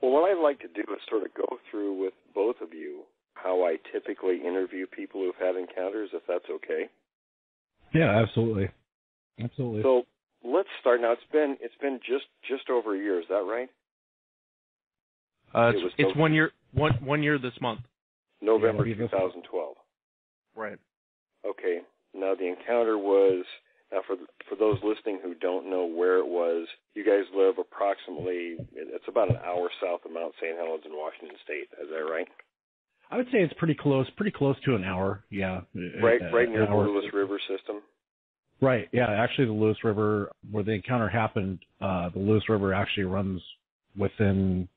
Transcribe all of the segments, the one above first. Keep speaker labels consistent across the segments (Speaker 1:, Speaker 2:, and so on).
Speaker 1: Well, what I'd like to do is sort of go through with both of you how I typically interview people who've had encounters, if that's okay.
Speaker 2: Yeah, absolutely. Absolutely.
Speaker 1: So let's start now. It's been just over a year. Is that right?
Speaker 3: It's 1 year. One year this month.
Speaker 1: November 2012.
Speaker 3: Right.
Speaker 1: Okay. Now the encounter was. Now for those listening who don't know where it was, you guys live approximately. It's about an hour south of Mount St. Helens in Washington State. Is that right?
Speaker 2: I would say it's pretty close to an hour. Yeah.
Speaker 1: Right near the Lewis River system.
Speaker 2: Right. Yeah. Actually, the Lewis River, where the encounter happened, the Lewis River actually runs within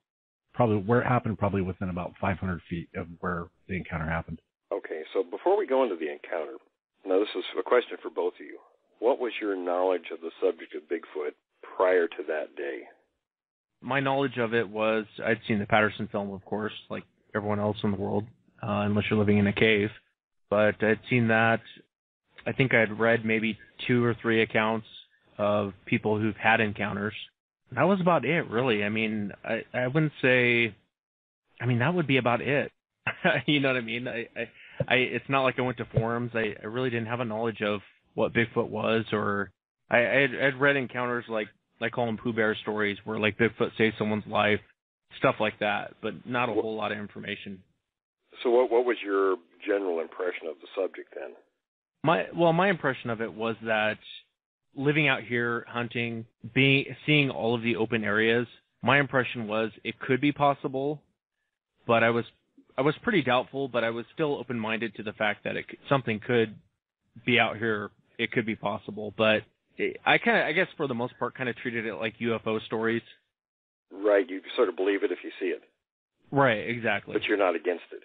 Speaker 2: probably within about 500 feet of where the encounter happened.
Speaker 1: Okay. So before we go into the encounter, now this is a question for both of you. What was your knowledge of the subject of Bigfoot prior to that day?
Speaker 3: My knowledge of it was I'd seen the Patterson film, of course, like everyone else in the world, unless you're living in a cave. But I'd seen that. I think I'd read maybe 2 or 3 accounts of people who've had encounters. That was about it, really. I mean, I wouldn't say. I mean, that would be about it. You know what I mean? It's not like I went to forums. I really didn't have a knowledge of what Bigfoot was, or I'd read encounters like I call them Pooh Bear stories, where like Bigfoot saves someone's life, stuff like that, but not a whole lot of information.
Speaker 1: So what was your general impression of the subject then?
Speaker 3: My impression of it was that living out here, hunting, seeing all of the open areas, my impression was it could be possible, but I was pretty doubtful, but I was still open-minded to the fact that something could be out here. It could be possible, but I guess for the most part, kind of treated it like UFO stories.
Speaker 1: Right, you sort of believe it if you see it.
Speaker 3: Right, exactly.
Speaker 1: But you're not against it.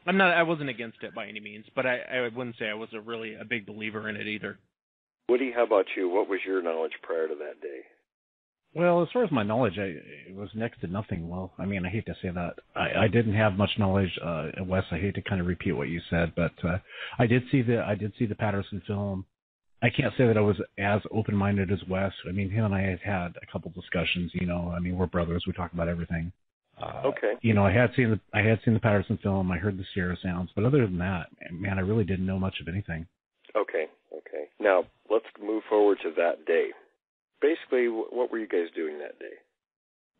Speaker 3: I wasn't against it by any means, but I wouldn't say I was really a big believer in it either.
Speaker 1: Woody, how about you? What was your knowledge prior to that day?
Speaker 2: Well, as far as my knowledge, it was next to nothing. Well, I mean, I hate to say that. I didn't have much knowledge. Wes, I hate to kind of repeat what you said, but I did see the Patterson film. I can't say that I was as open-minded as Wes. I mean, him and I had a couple discussions. You know, I mean, we're brothers. We talk about everything.
Speaker 1: Okay.
Speaker 2: You know, I had seen the Patterson film. I heard the Sierra sounds, but other than that, man, I really didn't know much of anything.
Speaker 1: Okay. Now let's move forward to that day. Basically, what were you guys doing that day?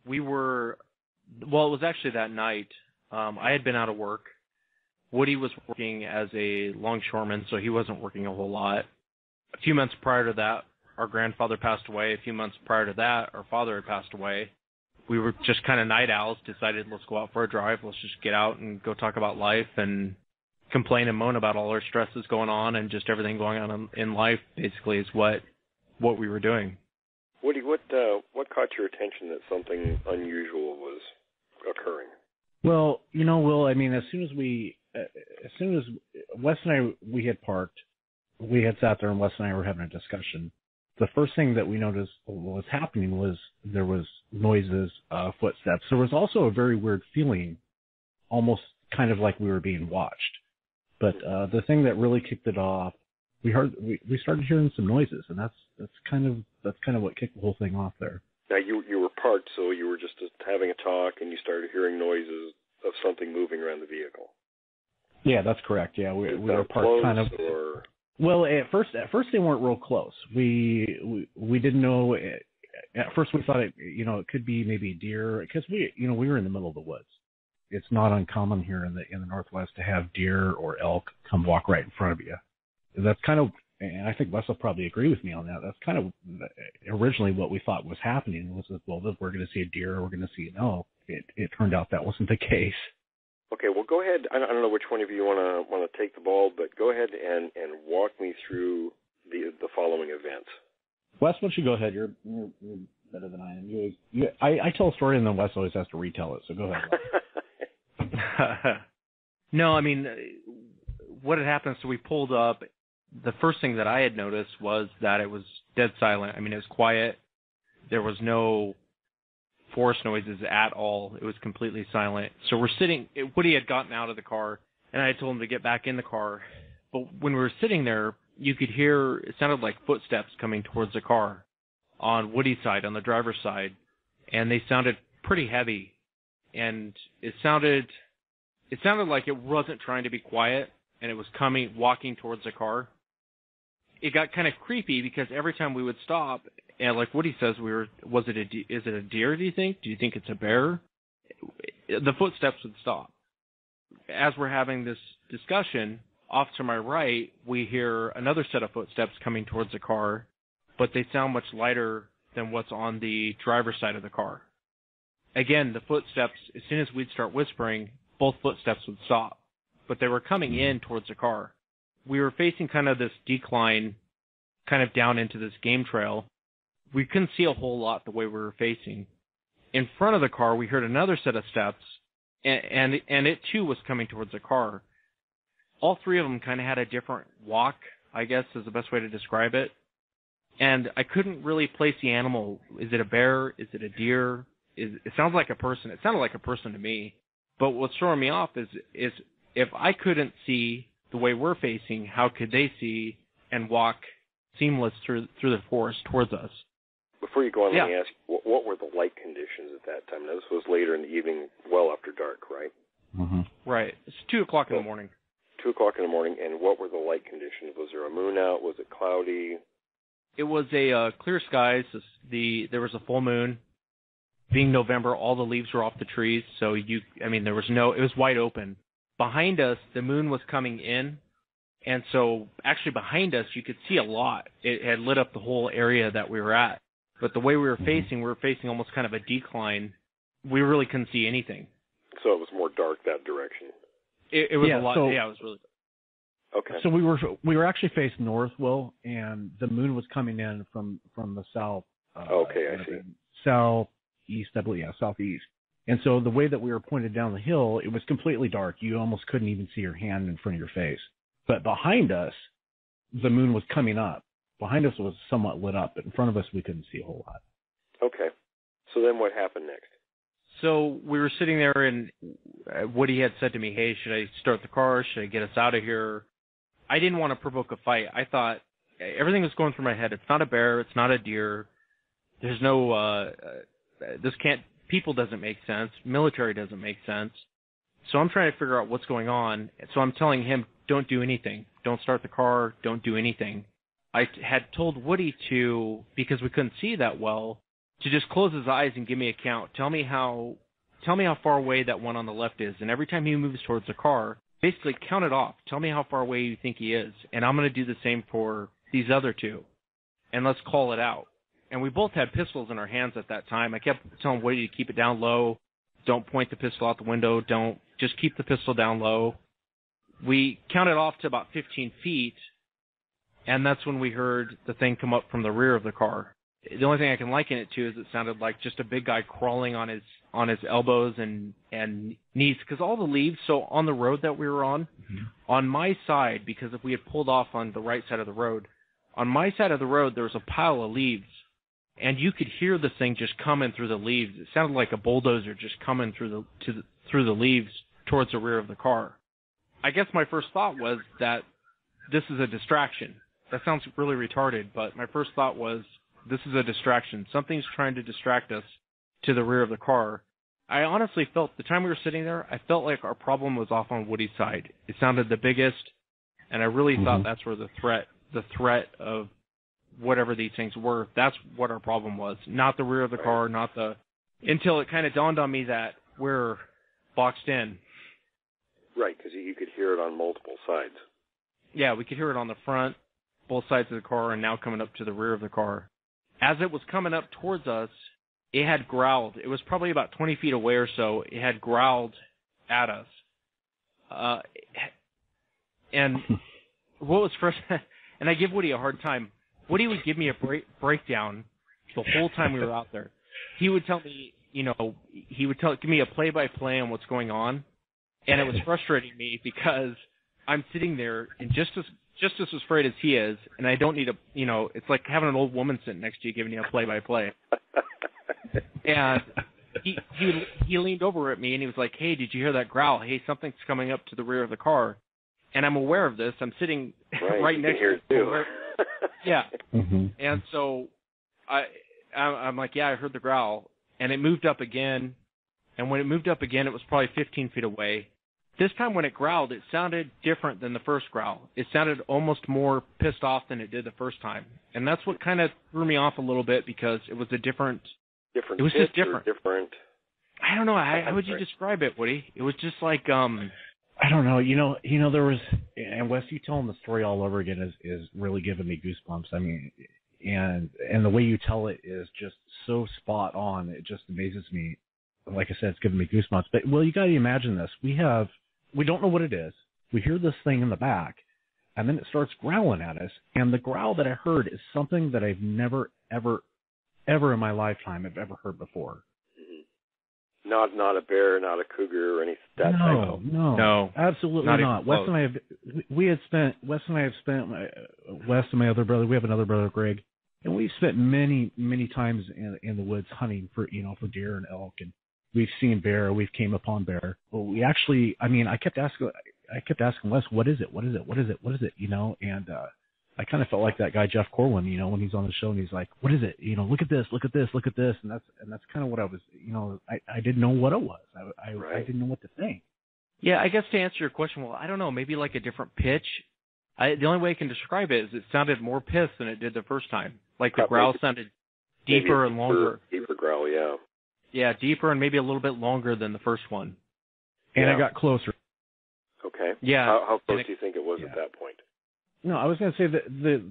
Speaker 3: It was actually that night. I had been out of work. Woody was working as a longshoreman, so he wasn't working a whole lot. A few months prior to that, our grandfather passed away. A few months prior to that, our father had passed away. We were just kind of night owls, decided let's go out for a drive. Let's just get out and go talk about life and complain and moan about all our stresses going on and just everything going on in life, basically, is what we were doing.
Speaker 1: Woody, what caught your attention that something unusual was occurring?
Speaker 2: Well, you know, Will, I mean, as soon as Wes and I, we had parked, we had sat there and Wes and I were having a discussion. The first thing that we noticed was happening was there was noises, footsteps. There was also a very weird feeling, almost kind of like we were being watched. But the thing that really kicked it off, we started hearing some noises, and that's kind of what kicked the whole thing off there.
Speaker 1: Now you were parked, so you were just having a talk, and you started hearing noises of something moving around the vehicle.
Speaker 2: Yeah, that's correct. Yeah, we were parked
Speaker 1: close,
Speaker 2: kind of.
Speaker 1: Or...
Speaker 2: Well, at first they weren't real close. We didn't know. At first we thought it could be maybe deer, because we were in the middle of the woods. It's not uncommon here in the Northwest to have deer or elk come walk right in front of you. That's kind of, and I think Wes will probably agree with me on that. That's kind of originally what we thought was happening was that, well, we're going to see a deer or we're going to see an elk. It turned out that wasn't the case.
Speaker 1: Okay, well, go ahead. I don't know which one of you want to take the ball, but go ahead and walk me through the following events.
Speaker 2: Wes, why don't you go ahead? You're better than I am. I tell a story and then Wes always has to retell it. So go ahead.
Speaker 3: No, I mean, what had happened, so we pulled up. The first thing that I had noticed was that it was dead silent. I mean, it was quiet. There was no forest noises at all. It was completely silent. So we're sitting, Woody had gotten out of the car, and I had told him to get back in the car. But when we were sitting there, you could hear, it sounded like footsteps coming towards the car on Woody's side, on the driver's side, and they sounded pretty heavy. and it sounded like it wasn't trying to be quiet, and it was walking towards the car. It got kind of creepy because every time we would stop, and like Woody says, is it a deer, do you think? Do you think it's a bear? The footsteps would stop. As we're having this discussion, off to my right, we hear another set of footsteps coming towards the car, but they sound much lighter than what's on the driver's side of the car. Again, the footsteps, as soon as we'd start whispering, both footsteps would stop, but they were coming in towards the car. We were facing kind of this decline, kind of down into this game trail. We couldn't see a whole lot the way we were facing. In front of the car, we heard another set of steps, and it too was coming towards the car. All three of them kind of had a different walk, I guess is the best way to describe it. And I couldn't really place the animal. Is it a bear? Is it a deer? It sounds like a person. It sounded like a person to me. But what's throwing me off is if I couldn't see the way we're facing, how could they see and walk seamless through the forest towards us?
Speaker 1: Before you go on, let me ask, what were the light conditions at that time? Now, this was later in the evening, well after dark, right?
Speaker 2: Mm-hmm.
Speaker 3: Right. It's 2 o'clock in the morning.
Speaker 1: 2 o'clock in the morning, and what were the light conditions? Was there a moon out? Was it cloudy?
Speaker 3: It was a clear skies. There was a full moon. Being November, all the leaves were off the trees, so there was it was wide open. Behind us, the moon was coming in, and so actually behind us, you could see a lot. It had lit up the whole area that we were at. But the way we were facing almost kind of a decline. We really couldn't see anything.
Speaker 1: So it was more dark that direction.
Speaker 3: It was a lot. It was really dark.
Speaker 1: Okay.
Speaker 2: So we were actually facing north, Will, and the moon was coming in from the south.
Speaker 1: Okay, I see.
Speaker 2: Southeast, I believe. Yeah, southeast. And so the way that we were pointed down the hill, it was completely dark. You almost couldn't even see your hand in front of your face. But behind us, the moon was coming up. Behind us was somewhat lit up, but in front of us, we couldn't see a whole lot.
Speaker 1: Okay. So then what happened next?
Speaker 3: So we were sitting there, and Woody had said to me, hey, should I start the car? Should I get us out of here? I didn't want to provoke a fight. I thought everything was going through my head. It's not a bear. It's not a deer. There's no people doesn't make sense. Military doesn't make sense. So I'm trying to figure out what's going on. So I'm telling him, don't do anything. Don't start the car. Don't do anything. I had told Woody to, because we couldn't see that well, to just close his eyes and give me a count. Tell me how far away that one on the left is. And every time he moves towards the car, basically count it off. Tell me how far away you think he is. And I'm going to do the same for these other two. And let's call it out. And we both had pistols in our hands at that time. I kept telling Woody to keep it down low. Don't point the pistol out the window. Just keep the pistol down low. We counted off to about 15 feet. And that's when we heard the thing come up from the rear of the car. The only thing I can liken it to is it sounded like just a big guy crawling on his elbows and knees, because all the leaves. So on the road that we were on my side, because if we had pulled off on the right side of the road, on my side of the road there was a pile of leaves, and you could hear the thing just coming through the leaves. It sounded like a bulldozer just coming through the leaves towards the rear of the car. I guess my first thought was that this is a distraction. That sounds really retarded, but my first thought was, this is a distraction. Something's trying to distract us to the rear of the car. I honestly felt, the time we were sitting there, I felt like our problem was off on Woody's side. It sounded the biggest, and I really thought that's where the threat of whatever these things were, that's what our problem was. Not the rear of the car, until it kind of dawned on me that we're boxed in.
Speaker 1: Right, because you could hear it on multiple sides.
Speaker 3: Yeah, we could hear it on the front, both sides of the car, and now coming up to the rear of the car. As it was coming up towards us, it had growled. It was probably about 20 feet away or so. It had growled at us. And what was first, and I give Woody a hard time. Woody would give me a breakdown the whole time we were out there. He would tell me, give me a play-by-play on what's going on. And it was frustrating me because I'm sitting there and just as afraid as he is, and I don't need it's like having an old woman sitting next to you giving you a play-by-play. And he leaned over at me and he was like, hey, did you hear that growl? Hey, something's coming up to the rear of the car. And I'm aware of this. I'm sitting right next to him. Yeah. And so I'm like, yeah, I heard the growl. And it moved up again. And when it moved up again, it was probably 15 feet away. This time when it growled, it sounded different than the first growl. It sounded almost more pissed off than it did the first time. And that's what kind of threw me off a little bit, because it was a different. It was just different. I don't know. How would you describe it, Woody? It was just like
Speaker 2: I don't know. You know, there was, and Wes, you telling the story all over again is really giving me goosebumps. I mean, and the way you tell it is just so spot on. It just amazes me. Like I said, it's giving me goosebumps. But well, you got to imagine this. We don't know what it is. We hear this thing in the back, and then it starts growling at us. And the growl that I heard is something that I've never, ever, ever in my lifetime have ever heard before.
Speaker 1: Not a bear, not a cougar, or anything.
Speaker 2: No, absolutely not. Wes and I have Wes and my other brother. We have another brother, Greg, and we've spent many times in the woods hunting for deer and elk, and we've seen bear. We've came upon bear. Well, we actually, I kept asking Wes, what is it? What is it? What is it? What is it? And I kind of felt like that guy Jeff Corwin, when he's on the show and he's like, what is it? Look at this, look at this, look at this, and that's kind of what I was, I didn't know what it was. I didn't know what to think.
Speaker 3: Yeah, I guess to answer your question, well, I don't know, maybe like a different pitch. The only way I can describe it is it sounded more pissed than it did the first time. Like the growl sounded deeper and longer.
Speaker 1: Deeper growl, yeah.
Speaker 3: Yeah, deeper and maybe a little bit longer than the first one.
Speaker 2: And it got closer.
Speaker 1: Okay.
Speaker 3: Yeah.
Speaker 1: How close do you think it was at that point?
Speaker 2: No, I was going to say that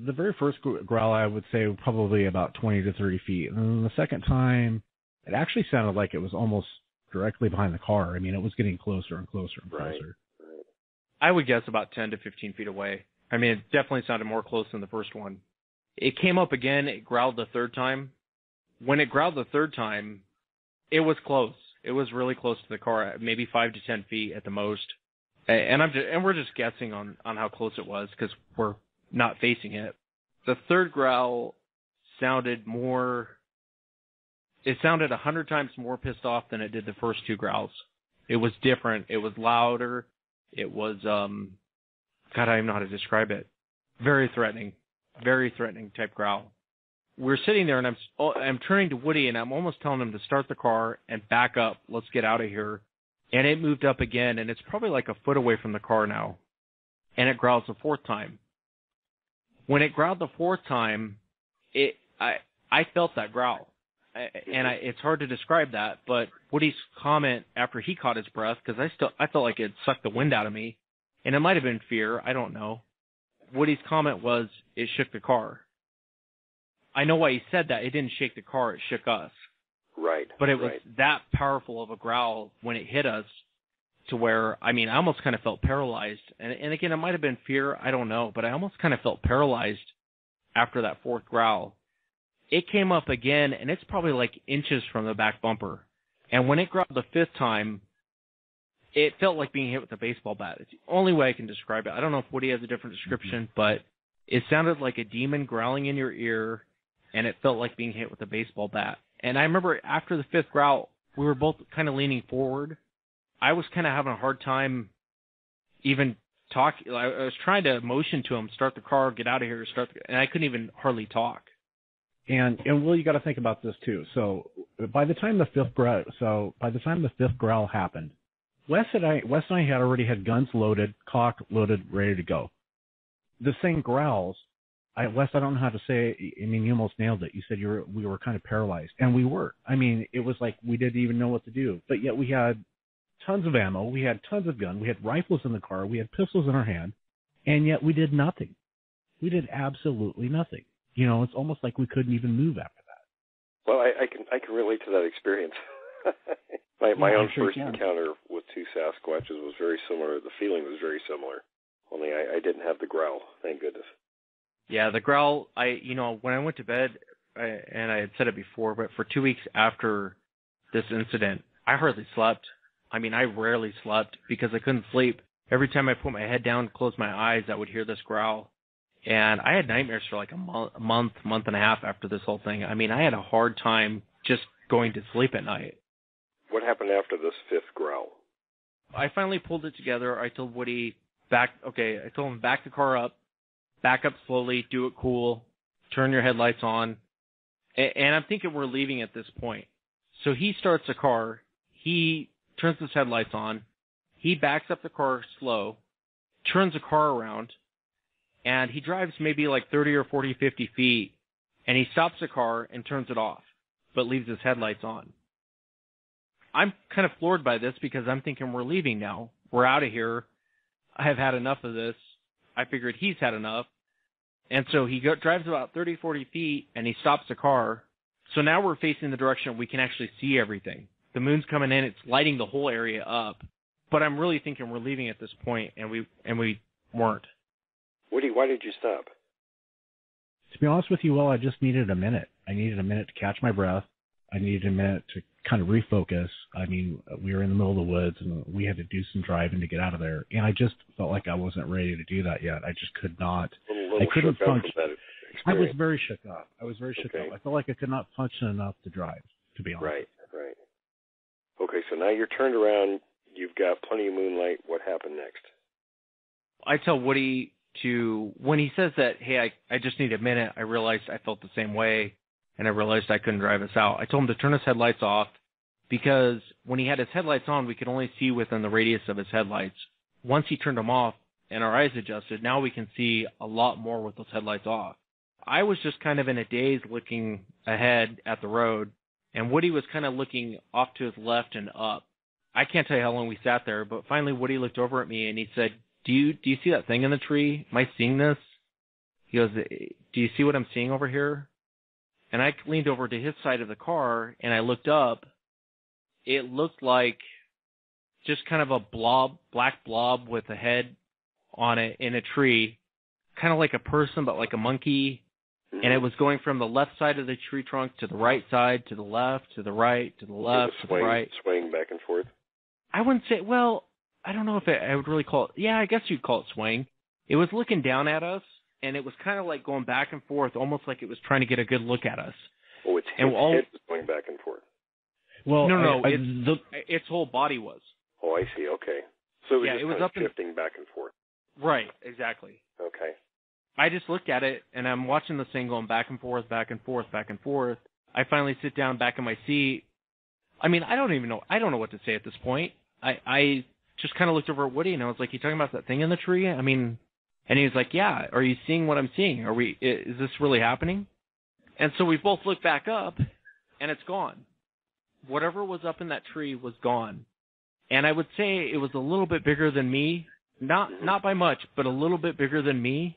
Speaker 2: the very first growl, I would say probably about 20 to 30 feet. And then the second time, it actually sounded like it was almost directly behind the car. I mean, it was getting closer and closer and closer.
Speaker 1: Right.
Speaker 3: I would guess about 10 to 15 feet away. I mean, it definitely sounded more close than the first one. It came up again. It growled the third time. When it growled the third time, it was close. It was really close to the car, maybe 5 to 10 feet at the most. And we're just guessing on how close it was because we're not facing it. The third growl sounded more. It sounded 100 times more pissed off than it did the first two growls. It was different. It was louder. It was God, I don't even know how to describe it. Very threatening type growl. We're sitting there, and I'm turning to Woody, and I'm almost telling him to start the car and back up. Let's get out of here. And it moved up again, and it's probably like a foot away from the car now. And it growls the fourth time. When it growled the fourth time, I felt that growl. It's hard to describe that, but Woody's comment after he caught his breath, because I felt like it sucked the wind out of me, and it might have been fear, I don't know. Woody's comment was, it shook the car. I know why he said that. It didn't shake the car, it shook us.
Speaker 1: Right.
Speaker 3: But it was that powerful of a growl when it hit us to where, I almost kind of felt paralyzed. And again, it might have been fear, I don't know, but I almost kind of felt paralyzed after that fourth growl. It came up again, and it's probably like inches from the back bumper. And when it growled the fifth time, it felt like being hit with a baseball bat. It's the only way I can describe it. I don't know if Woody has a different description, but it sounded like a demon growling in your ear, and it felt like being hit with a baseball bat. And I remember after the fifth growl, we were both kind of leaning forward. I was kind of having a hard time even talking. I was trying to motion to him, start the car, get out of here, and I couldn't even hardly talk.
Speaker 2: And Will, you got to think about this too. So by the time the fifth growl happened, Wes and I had already had guns loaded, cocked, loaded, ready to go. The same growls. Wes, I don't know how to say it. You almost nailed it. You said we were kind of paralyzed, and we were. It was like we didn't even know what to do. But yet we had tons of ammo, we had tons of guns, we had rifles in the car, we had pistols in our hand, and yet we did nothing. We did absolutely nothing. It's almost like we couldn't even move after that.
Speaker 1: Well, I can relate to that experience. my own first encounter with two Sasquatches was very similar. The feeling was very similar. Only I didn't have the growl. Thank goodness.
Speaker 3: Yeah, the growl, when I went to bed, and I had said it before, but for 2 weeks after this incident, I hardly slept. I rarely slept because I couldn't sleep. Every time I put my head down, closed my eyes, I would hear this growl. And I had nightmares for like a month and a half after this whole thing. I had a hard time just going to sleep at night.
Speaker 1: What happened after this fifth growl?
Speaker 3: I finally pulled it together. I told Woody, I told him back the car up. Back up slowly, do it cool, turn your headlights on. And I'm thinking we're leaving at this point. So he starts the car. he turns his headlights on. He backs up the car slow, turns the car around, and he drives maybe like 30 or 40, 50 feet, and he stops the car and turns it off, but leaves his headlights on. I'm kind of floored by this because I'm thinking we're leaving now. We're out of here. I have had enough of this. I figured he's had enough. And so he drives about 30, 40 feet, and he stops the car. So now we're facing the direction we can actually see everything. The moon's coming in. It's lighting the whole area up. But I'm really thinking we're leaving at this point, and we weren't.
Speaker 1: Woody, why did you stop?
Speaker 2: To be honest with you, well, I just needed a minute. I needed a minute to catch my breath. I needed a minute to kind of refocus. I mean, we were in the middle of the woods, and we had to do some driving to get out of there. And I just felt like I wasn't ready to do that yet. I just could not. I couldn't function. I was very shook up. I felt like I could not function enough to drive, to be honest.
Speaker 1: Right. Okay, so now you're turned around. You've got plenty of moonlight. What happened next?
Speaker 3: I tell Woody when he says that, hey, I just need a minute, I realized I felt the same way, and I realized I couldn't drive us out. I told him to turn his headlights off, because when he had his headlights on, we could only see within the radius of his headlights. Once he turned them off and our eyes adjusted, now we can see a lot more with those headlights off. I was just kind of in a daze looking ahead at the road, and Woody was kind of looking off to his left and up. I can't tell you how long we sat there, but finally Woody looked over at me and he said, do you see that thing in the tree? Am I seeing this? He goes, do you see what I'm seeing over here? And I leaned over to his side of the car and I looked up. It looked like just kind of a black blob with a head on it in a tree, kind of like a person, but like a monkey. And it was going from the left side of the tree trunk to the right side, to the left, to the right, to the left, to the right.
Speaker 1: Swaying back and forth?
Speaker 3: I wouldn't say, well, I don't know if I would really call it, yeah, I guess you'd call it swaying. It was looking down at us, and it was kind of like going back and forth, almost like it was trying to get a good look at us.
Speaker 1: Oh, its head was going back and forth.
Speaker 3: Well, no, its whole body was.
Speaker 1: Oh, I see, okay. So it was just shifting back and forth.
Speaker 3: Right, exactly.
Speaker 1: Okay.
Speaker 3: I just looked at it, and I'm watching this thing going back and forth, back and forth, back and forth. I finally sit down back in my seat. I mean, I don't know what to say at this point. I just kind of looked over at Woody, and I was like, you talking about that thing in the tree? I mean, and he was like, yeah, are you seeing what I'm seeing? Is this really happening? And so we both looked back up, and it's gone. Whatever was up in that tree was gone. And I would say it was a little bit bigger than me. Not by much, but a little bit bigger than me.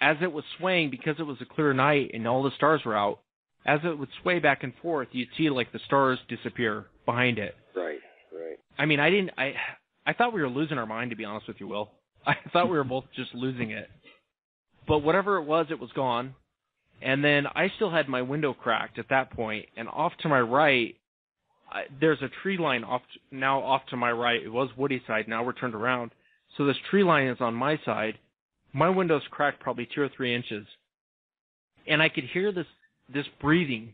Speaker 3: As it was swaying, because it was a clear night and all the stars were out, as it would sway back and forth, you'd see like the stars disappear behind it.
Speaker 1: Right.
Speaker 3: I mean, I thought we were losing our mind, to be honest with you, Will. I thought we were both just losing it. But whatever it was gone. And then I still had my window cracked at that point, and off to my right, there's a tree line off to my right. It was Woody's side. Now we're turned around. So this tree line is on my side. My window's cracked probably 2 or 3 inches. And I could hear this breathing.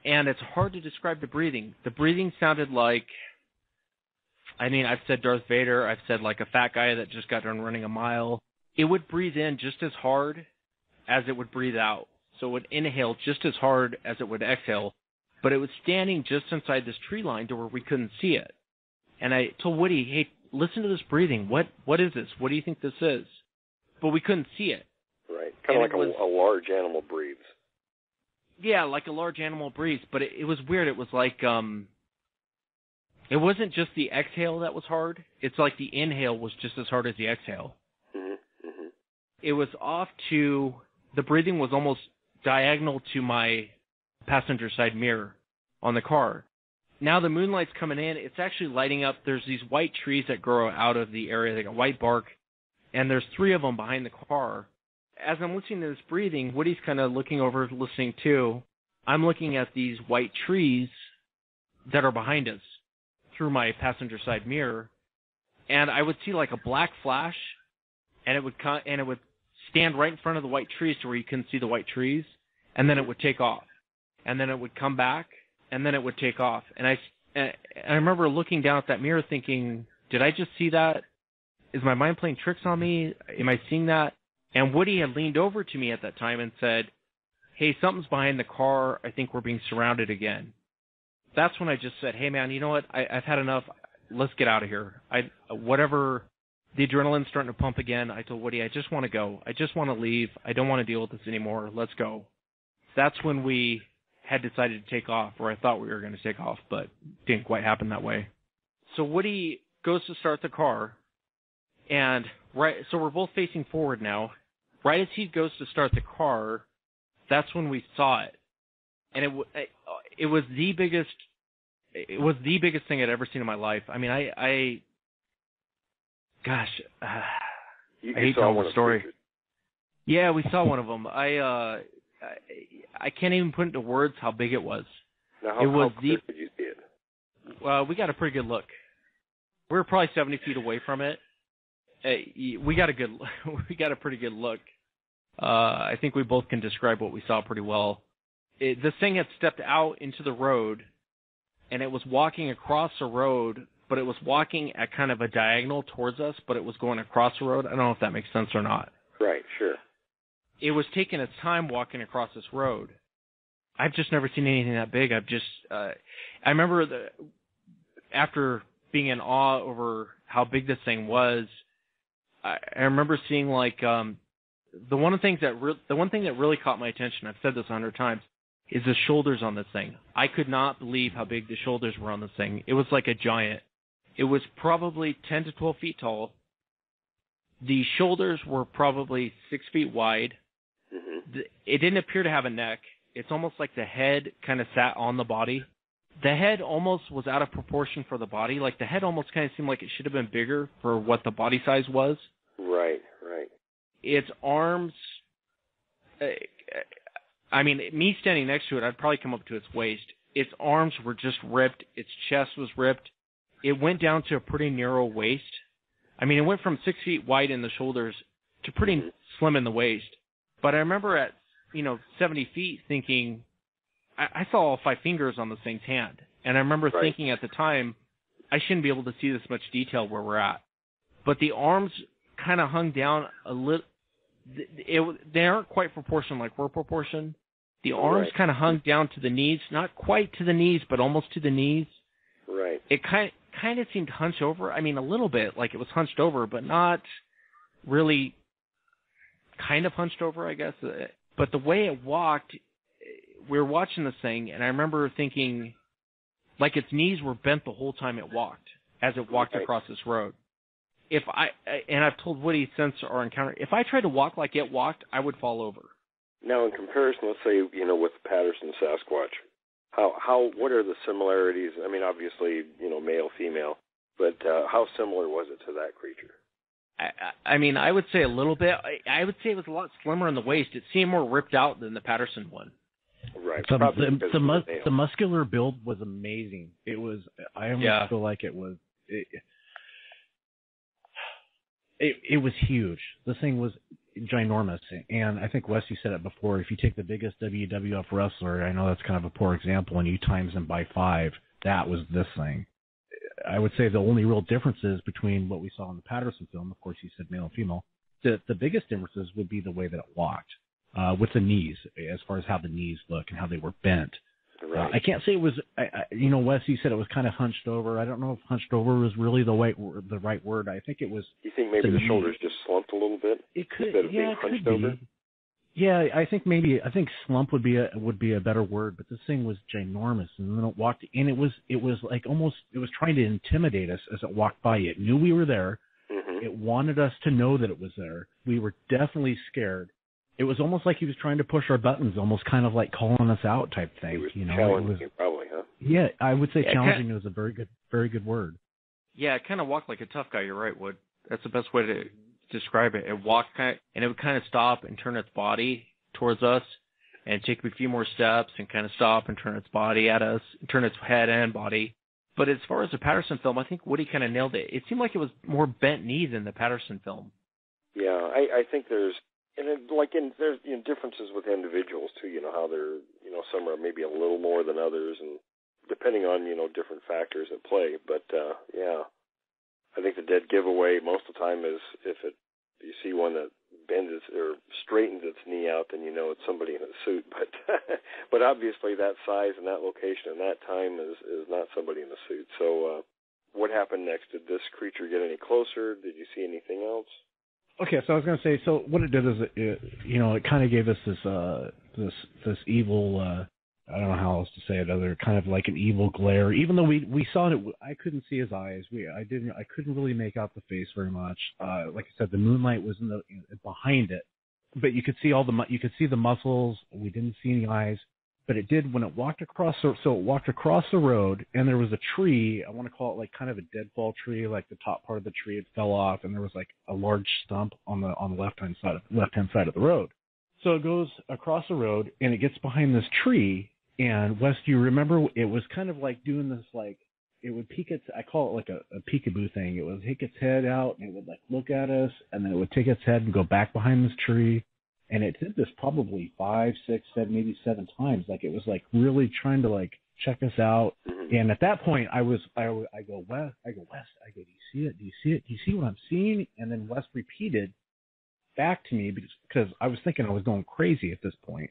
Speaker 3: And it's hard to describe the breathing. The breathing sounded like, I mean, I've said Darth Vader. I've said like a fat guy that just got done running a mile. It would breathe in just as hard as it would breathe out. So it would inhale just as hard as it would exhale. But it was standing just inside this tree line to where we couldn't see it. And I told Woody, hey, listen to this breathing. What is this? What do you think this is? But we couldn't see it.
Speaker 1: Right. Kind of like a large animal breathes.
Speaker 3: Yeah, like a large animal breathes. But it was weird. It was like, it wasn't just the exhale that was hard. It's like the inhale was just as hard as the exhale.
Speaker 1: Mm-hmm.
Speaker 3: It was off to, the breathing was almost diagonal to my passenger side mirror on the car. Now the moonlight's coming in. It's actually lighting up. There's these white trees that grow out of the area. They got white bark. And there's 3 of them behind the car. As I'm listening to this breathing, Woody's kind of looking over, listening too. I'm looking at these white trees that are behind us through my passenger side mirror. And I would see like a black flash, and it would stand right in front of the white trees to where you couldn't see the white trees. And then it would take off. And then it would come back, and then it would take off. And I remember looking down at that mirror thinking, did I just see that? Is my mind playing tricks on me? Am I seeing that? And Woody had leaned over to me at that time and said, hey, something's behind the car. I think we're being surrounded again. that's when I just said, hey, man, you know what? I've had enough. Let's get out of here. Whatever, the adrenaline's starting to pump again. I told Woody, I just want to go. I just want to leave. I don't want to deal with this anymore. Let's go. That's when we had decided to take off, or I thought we were going to take off, but didn't quite happen that way. So Woody goes to start the car, and so we're both facing forward now. Right as he goes to start the car, that's when we saw it, and it was the biggest thing I'd ever seen in my life. I mean, I hate telling the story. Yeah, we saw one of them. I can't even put into words how big it was.
Speaker 1: Now, how clear did you see it?
Speaker 3: Well, we got a pretty good look. We were probably 70 feet away from it. We got a pretty good look. I think we both can describe what we saw pretty well. This thing had stepped out into the road, and it was walking across the road, but it was walking at kind of a diagonal towards us, but it was going across the road. I don't know if that makes sense or not.
Speaker 1: Right, sure.
Speaker 3: It was taking its time walking across this road. I've just never seen anything that big. I remember after being in awe over how big this thing was, I remember seeing like the one thing that really caught my attention. I've said this 100 times. Is the shoulders on this thing. I could not believe how big the shoulders were on this thing. It was like a giant. It was probably 10 to 12 feet tall. The shoulders were probably 6 feet wide. Mm-hmm. It didn't appear to have a neck. It's almost like the head kind of sat on the body. The head almost was out of proportion for the body. Like the head almost kind of seemed like it should have been bigger for what the body size was.
Speaker 1: Right, right.
Speaker 3: Its arms... I mean, me standing next to it, I'd probably come up to its waist. Its arms were just ripped. Its chest was ripped. It went down to a pretty narrow waist. I mean, it went from 6 feet wide in the shoulders to pretty slim in the waist. But I remember at, 70 feet thinking, I saw all 5 fingers on this thing's hand. And I remember thinking at the time, I shouldn't be able to see this much detail where we're at. But the arms kind of hung down a little. They aren't quite proportioned like we're proportioned. The arms kind of hung down to the knees, not quite to the knees, but almost to the knees.
Speaker 1: Right.
Speaker 3: It kind of seemed hunched over. I mean, a little bit, like it was hunched over, but not really kind of hunched over, I guess. But the way it walked, we were watching this thing, and I remember thinking, like its knees were bent the whole time it walked, as it walked across this road. And I've told Woody since our encounter, if I tried to walk like it walked, I would fall over.
Speaker 1: Now, in comparison, let's say, with Patterson Sasquatch, what are the similarities? I mean, obviously, male, female, but how similar was it to that creature?
Speaker 3: I mean, I would say a little bit. I would say it was a lot slimmer in the waist. It seemed more ripped out than the Patterson one.
Speaker 1: Right.
Speaker 2: The muscular build was amazing. It was. I almost feel like it was. It was huge. This thing was ginormous, and I think Wes, you said it before. If you take the biggest WWF wrestler, I know that's kind of a poor example, and you times them by 5, that was this thing. I would say the only real differences between what we saw in the Patterson film, of course, you said male and female. The biggest differences would be the way that it walked, with the knees, as far as how the knees look and how they were bent.
Speaker 1: Right.
Speaker 2: I can't say it was, Wes, you said it was kind of hunched over. I don't know if hunched over was really the right word. I think it was.
Speaker 1: You think maybe the shoulders just slumped a little bit?
Speaker 2: It could,
Speaker 1: instead of being hunched over?
Speaker 2: Yeah, I think slump would be a better word, but this thing was ginormous, and then it walked, and it was like almost, it was trying to intimidate us as it walked by. It knew we were there. Mm-hmm. It wanted us to know that it was there. We were definitely scared. It was almost like he was trying to push our buttons, almost kind of like calling us out type thing.
Speaker 1: He was challenging you, probably, huh?
Speaker 2: Yeah, I would say challenging is a very good word.
Speaker 3: Yeah, it kind of walked like a tough guy. You're right, Wood. That's the best way to describe it. It walked and it would kind of stop and turn its body towards us and take a few more steps and kind of stop and turn its body at us, turn its head and body. But as far as the Patterson film, I think Woody kind of nailed it. It seemed like it was more bent knee than the Patterson film.
Speaker 1: Yeah, I think there's differences with individuals too. How they're some are maybe a little more than others, and depending on different factors at play. But I think the dead giveaway most of the time is if you see one that bends or straightens its knee out, then you know it's somebody in a suit. But but obviously that size and that location and that time is not somebody in a suit. So what happened next? Did this creature get any closer? Did you see anything else?
Speaker 2: Okay, so I was going to say, so what it did is, it kind of gave us this evil, I don't know how else to say it, other kind of like an evil glare. Even though we saw it, I couldn't see his eyes. I couldn't really make out the face very much. Like I said, the moonlight was behind it, but you could see the muscles. We didn't see any eyes. But it did when it walked across. So it walked across the road, and there was a tree. I want to call it like kind of a deadfall tree. Like the top part of the tree had fell off, and there was like a large stump on the left hand side of the road. So it goes across the road, and it gets behind this tree. And Wes, do you remember? It was kind of like doing this, like it would peek its. I call it like a peekaboo thing. It would take its head out, and it would like look at us, and then it would take its head and go back behind this tree. And it did this probably 5, 6, 7, maybe 7 times. Like it was like really trying to like check us out. Mm-hmm. And at that point, I go, Wes. Do you see it? Do you see it? Do you see what I'm seeing? And then Wes repeated back to me because I was thinking I was going crazy at this point.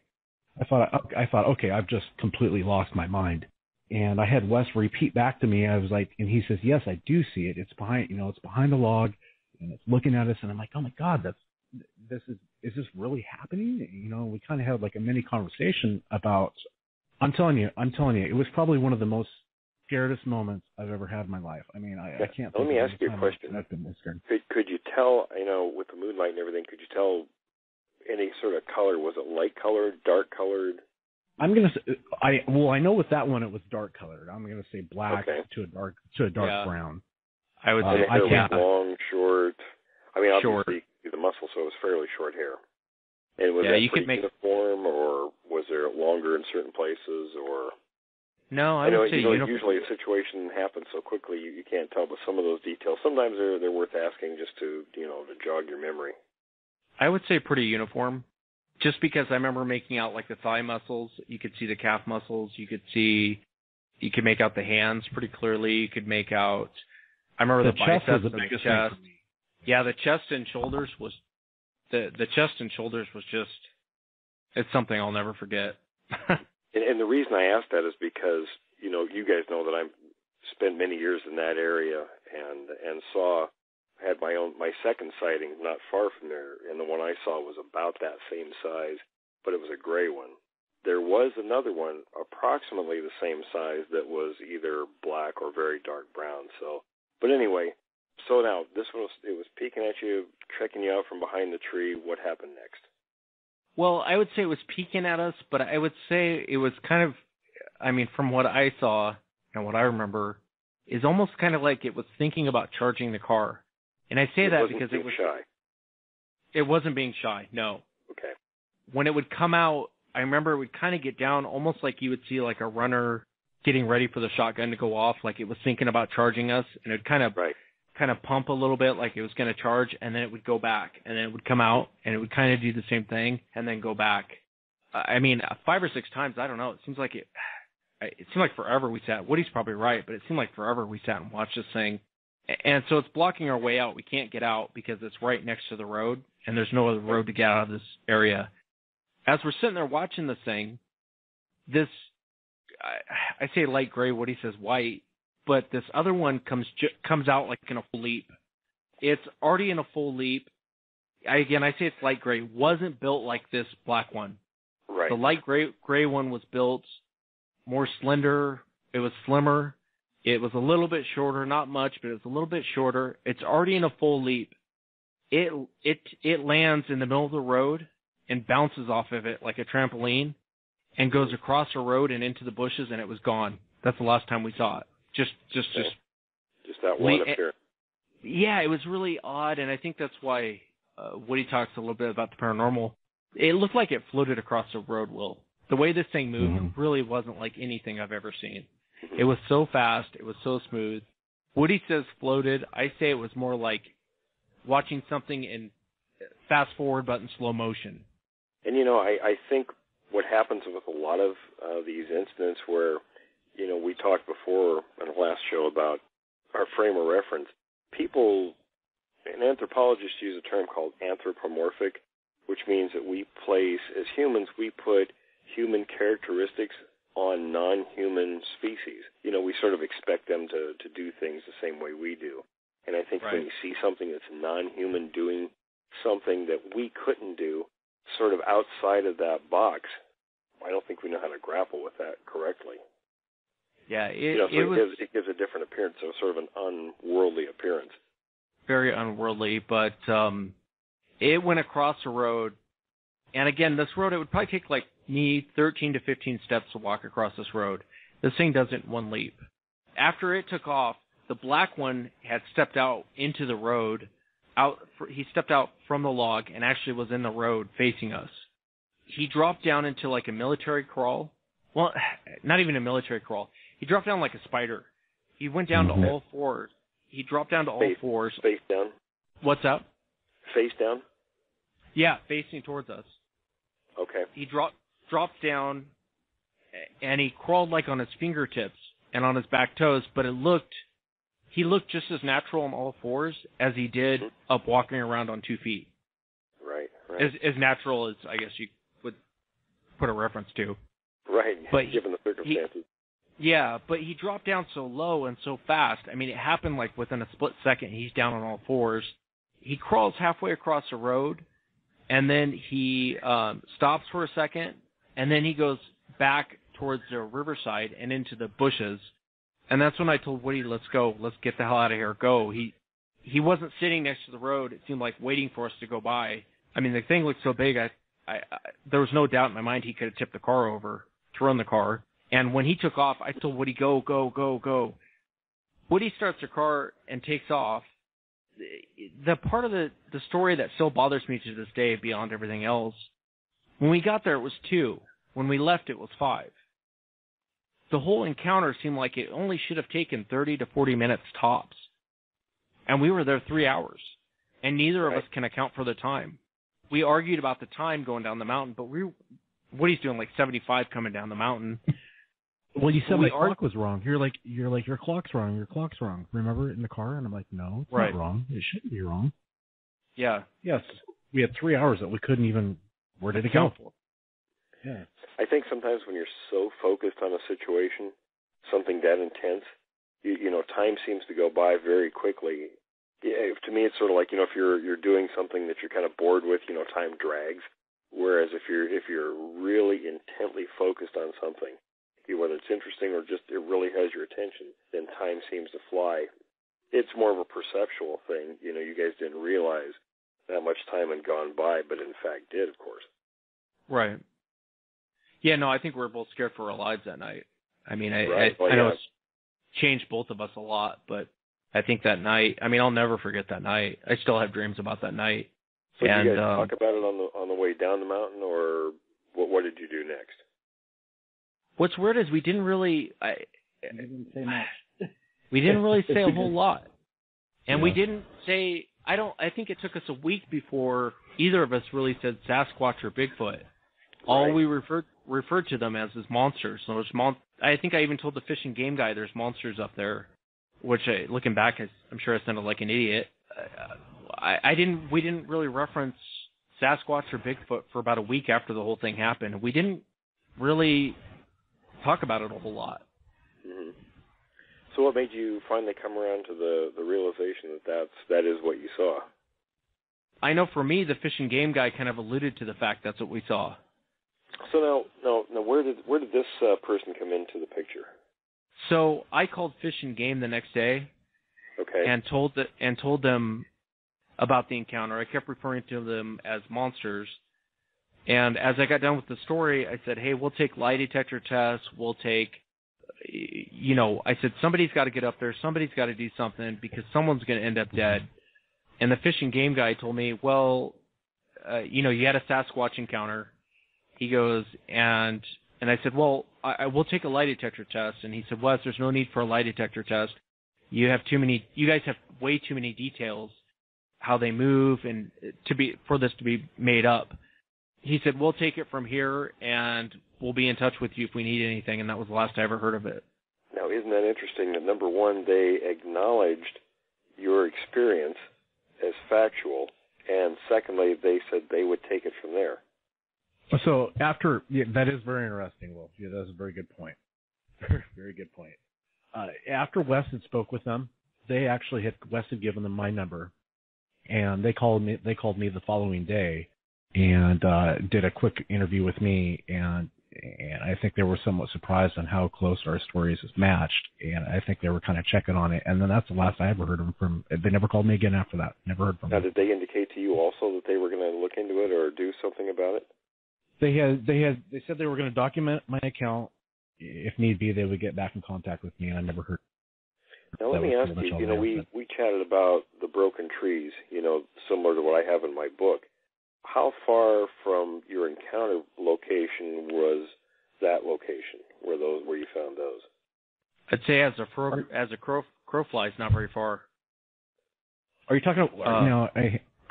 Speaker 2: I thought, okay, I've just completely lost my mind. And I had Wes repeat back to me. I was like, and he says, yes, I do see it. It's behind, it's behind a log, and it's looking at us. And I'm like, oh my God, is this really happening? We kind of had like a mini conversation about, I'm telling you, it was probably one of the most scaredest moments I've ever had in my life. I mean, I can't.
Speaker 1: Let me ask you a question.
Speaker 2: I've been this scared.
Speaker 1: Could you tell, with the moonlight and everything, could you tell any sort of color? Was it light colored, dark colored?
Speaker 2: I'm gonna say, I know with that one it was dark colored. I'm gonna say black to a dark brown.
Speaker 3: I would say
Speaker 1: long, short. I mean, obviously
Speaker 3: short.
Speaker 1: The muscle, so it was fairly short hair. And was that pretty uniform, or was there longer in certain places, or?
Speaker 3: No, I would say uniform.
Speaker 1: Usually a situation happens so quickly you can't tell, but some of those details, sometimes they're worth asking just to jog your memory.
Speaker 3: I would say pretty uniform, just because I remember making out like the thigh muscles. You could see the calf muscles. You could make out the hands pretty clearly. You could make out. I remember the biceps
Speaker 2: was the biggest thing for me.
Speaker 3: Yeah, the chest and shoulders was just, it's something I'll never forget.
Speaker 1: and the reason I asked that is because you guys know that I've spent many years in that area and had my second sighting not far from there, and the one I saw was about that same size, but it was a gray one. There was another one approximately the same size that was either black or very dark brown. So, but anyway. So now, this one it was peeking at you, checking you out from behind the tree. What happened next?
Speaker 3: Well, I would say it was peeking at us, but I would say it was kind of, from what I saw and what I remember, is almost kind of like it was thinking about charging the car. And I say that because it was
Speaker 1: shy.
Speaker 3: It wasn't being shy, no.
Speaker 1: Okay.
Speaker 3: When it would come out, I remember it would kind of get down, almost like you would see like a runner getting ready for the shotgun to go off, like it was thinking about charging us, and it would kind of pump a little bit like it was going to charge, and then it would go back, and then it would come out, and it would kind of do the same thing, and then go back. 5 or 6 times, I don't know. It seemed like forever we sat. Woody's probably right, but it seemed like forever we sat and watched this thing. And so it's blocking our way out. We can't get out because it's right next to the road, and there's no other road to get out of this area. As we're sitting there watching this thing, I say light gray, Woody says white, but this other one comes out like in a full leap. It's already in a full leap. I say it's light gray. Wasn't built like this black one.
Speaker 1: Right.
Speaker 3: The light gray one was built more slender. It was slimmer. It was a little bit shorter, not much, but it was a little bit shorter. It's already in a full leap. It lands in the middle of the road and bounces off of it like a trampoline and goes across the road and into the bushes, and it was gone. That's the last time we saw it. Just
Speaker 1: that one appearance.
Speaker 3: Yeah, it was really odd, and I think that's why Woody talks a little bit about the paranormal. It looked like it floated across the road, Will. The way this thing moved really wasn't like anything I've ever seen. It was so fast. It was so smooth. Woody says floated. I say it was more like watching something in fast forward but in slow motion.
Speaker 1: And, I think what happens with a lot of these incidents where, we talked before on the last show about our frame of reference, people, and anthropologists use a term called anthropomorphic. which means that we place, as humans, we put human characteristics on non-human species. You know, we sort of expect them to do things the same way we do. And I think when you see something that's non-human doing something that we couldn't do, sort of outside of that box, I don't think we know how to grapple with that correctly.
Speaker 3: Yeah,
Speaker 1: it gives a different appearance, so sort of an unworldly appearance.
Speaker 3: Very unworldly, but it went across the road. And again, this road, it would probably take like me 13 to 15 steps to walk across this road. This thing does it in one leap. After it took off, the black one had stepped out into the road. He stepped out from the log and actually was in the road facing us. He dropped down into like a military crawl. Well, not even a military crawl. He dropped down like a spider. He went down to all fours. He dropped down to all fours.
Speaker 1: Face down?
Speaker 3: What's up?
Speaker 1: Face down?
Speaker 3: Yeah, facing towards us.
Speaker 1: Okay.
Speaker 3: He dropped down, and he crawled like on his fingertips and on his back toes, but he looked just as natural on all fours as he did up walking around on 2 feet.
Speaker 1: Right.
Speaker 3: As natural as I guess you would put a reference to.
Speaker 1: Right,
Speaker 3: but
Speaker 1: given the circumstances.
Speaker 3: But he dropped down so low and so fast. I mean, it happened like within a split second. He's down on all fours. He crawls halfway across the road, and then he stops for a second, and then he goes back towards the riverside and into the bushes. And that's when I told Woody, let's go. Let's get the hell out of here. Go. He wasn't sitting next to the road. It seemed like waiting for us to go by. I mean, the thing looked so big, I there was no doubt in my mind he could have tipped the car over, thrown the car. And when he took off, I told Woody, go, go, go, go. Woody starts the car and takes off. The part of the story that still bothers me to this day, beyond everything else, when we got there, it was 2. When we left, it was 5. The whole encounter seemed like it only should have taken 30 to 40 minutes tops. And we were there 3 hours. And neither of us can account for the time. We argued about the time going down the mountain, but Woody's doing like 75 coming down the mountain.
Speaker 2: Well, you said my clock was wrong. You're like, your clock's wrong. Your clock's wrong. Remember in the car? And I'm like, no, it's not wrong. It shouldn't be wrong.
Speaker 3: Yeah.
Speaker 2: Yes. We had 3 hours that we couldn't even, where did it go? Yeah.
Speaker 1: I think sometimes when you're so focused on a situation, something that intense, you know, time seems to go by very quickly. Yeah, to me, it's sort of like, you know, if you're doing something that you're kind of bored with, you know, time drags. Whereas if you're really intently focused on something, whether it's interesting or just it really has your attention, then time seems to fly. It's more of a perceptual thing. You know, you guys didn't realize that much time had gone by, but in fact did, of course.
Speaker 3: Right. Yeah, no, I think we were both scared for our lives that night. I mean, I know it's changed both of us a lot, but I think that night, I mean, I'll never forget that night. I still have dreams about that night.
Speaker 1: So did you guys talk about it on the way down the mountain, or what did you do next?
Speaker 3: What's weird is we didn't really
Speaker 2: didn't say much.
Speaker 3: We didn't really say a whole lot. And we didn't say, I think it took us a week before either of us really said Sasquatch or Bigfoot. All we referred to them as monsters. So I think I even told the Fish and Game guy there's monsters up there, which looking back, I'm sure I sounded like an idiot. We didn't really reference Sasquatch or Bigfoot for about a week after the whole thing happened. We didn't really talk about it a whole lot.
Speaker 1: Mm-hmm. So what made you finally come around to the realization that is what you saw?
Speaker 3: I know for me, the Fish and Game guy kind of alluded to the fact that's what we saw.
Speaker 1: So now, where did this person come into the picture?
Speaker 3: So I called Fish and Game the next day, and told them about the encounter. I kept referring to them as monsters, and as I got done with the story, I said, "Hey, we'll take lie detector tests. We'll take, I said somebody's got to get up there. Somebody's got to do something because someone's going to end up dead." And the Fish and Game guy told me, "Well, you had a Sasquatch encounter." He goes, and I said, "Well, I will take a lie detector test." And he said, "Wes, there's no need for a lie detector test. You guys have way too many details, how they move, and for this to be made up." He said, "We'll take it from here, and we'll be in touch with you if we need anything." And that was the last I ever heard of it.
Speaker 1: Now, isn't that interesting that, number one, they acknowledged your experience as factual, and secondly, they said they would take it from there.
Speaker 2: So after, that is very interesting, Will. Yeah, that's a very good point. Very good point. After Wes had spoke with them, Wes had given them my number, and they called me the following day and did a quick interview with me, and I think they were somewhat surprised on how close our stories matched, and I think they were kind of checking on it, and then that's the last I ever heard from. They never called me again after that. Never heard from them.
Speaker 1: Now, did they indicate to you also that they were going to look into it or do something about it?
Speaker 2: They said they were going to document my account. If need be, they would get back in contact with me, and I never heard.
Speaker 1: Now, let me ask you, we chatted about the broken trees, similar to what I have in my book. How far from your encounter location was that location, where you found those?
Speaker 3: I'd say as a crow flies, not very far.
Speaker 2: Are you talking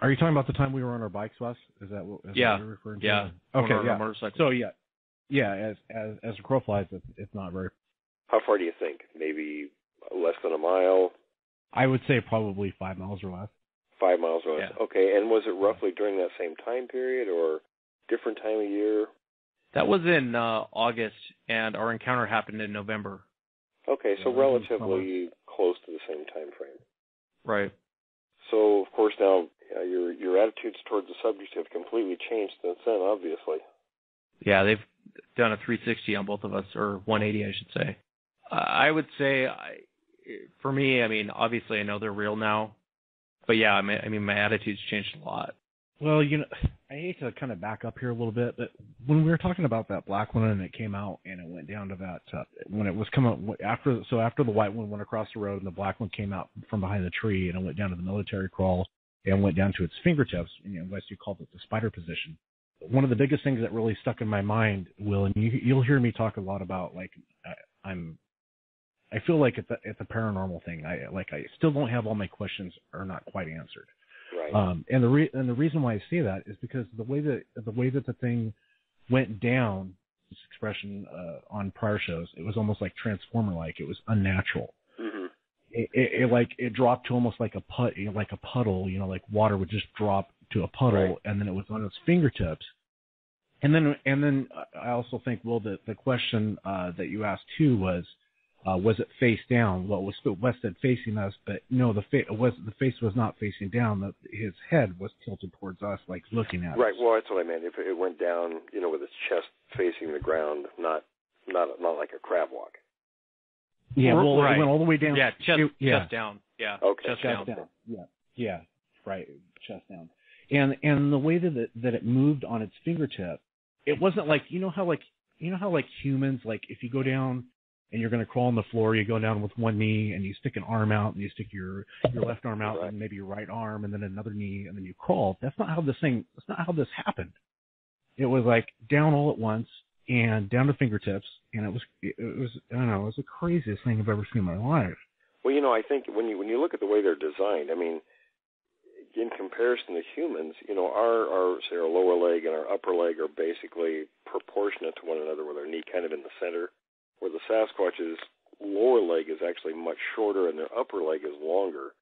Speaker 2: are you talking about the time we were on our bikes, Wes? Is that what you're referring to?
Speaker 3: Yeah.
Speaker 2: Okay,
Speaker 3: yeah. Motorcycle.
Speaker 2: So as a crow flies, it's not very.
Speaker 1: How far do you think? Maybe less than a mile?
Speaker 2: I would say probably 5 miles or less.
Speaker 1: 5 miles or less.
Speaker 3: Yeah.
Speaker 1: Okay, and was it roughly during that same time period or different time of year?
Speaker 3: That was in August, and our encounter happened in November.
Speaker 1: Okay, so relatively close to the same time frame.
Speaker 3: Right.
Speaker 1: So, of course, now your attitudes towards the subject have completely changed since then, obviously.
Speaker 3: Yeah, they've done a 360 on both of us, or 180, I should say. I would say, for me, obviously I know they're real now, but yeah, my attitude's changed a lot.
Speaker 2: Well, I hate to kind of back up here a little bit, but when we were talking about that black one and it came out and it went down to that, when it was coming after the white one went across the road and the black one came out from behind the tree and it went down to the military crawl and went down to its fingertips, Wes, you called it the spider position. One of the biggest things that really stuck in my mind, Will, and you'll hear me talk a lot about, I feel like it's a paranormal thing. I still don't have all my questions are not quite answered.
Speaker 1: Right.
Speaker 2: And the reason why I say that is because the way that the thing went down, this expression on prior shows, it was almost like Transformer-like. It was unnatural.
Speaker 1: Mm-hmm.
Speaker 2: It dropped to almost like a puddle. Like water would just drop to a puddle,
Speaker 1: right.
Speaker 2: And then it was on its fingertips. And then I also think, Will, that the question that you asked too was it face down? Well, Wes said facing us, but no, the face was not facing down. His head was tilted towards us, like looking at us.
Speaker 1: Right. Well, that's what I meant. If it went down, with its chest facing the ground, not like a crab walk.
Speaker 2: Yeah. Well,
Speaker 3: right.
Speaker 2: It went all the way down.
Speaker 3: Yeah. Chest down. Yeah.
Speaker 1: Okay.
Speaker 3: Chest down.
Speaker 2: Yeah. Right. Chest down. And the way that it moved on its fingertip, it wasn't like how humans, like if you go down and you're going to crawl on the floor, you go down with one knee and you stick an arm out and you stick your left arm out
Speaker 1: right.
Speaker 2: and maybe your right arm and then another knee and then you crawl. That's not how this happened. It was like down all at once and down to fingertips, and it was I don't know, it was the craziest thing I've ever seen in my life.
Speaker 1: Well, I think when you look at the way they're designed, in comparison to humans, our lower leg and our upper leg are basically proportionate to one another with our knee kind of in the center, where the Sasquatch's lower leg is actually much shorter and their upper leg is longer.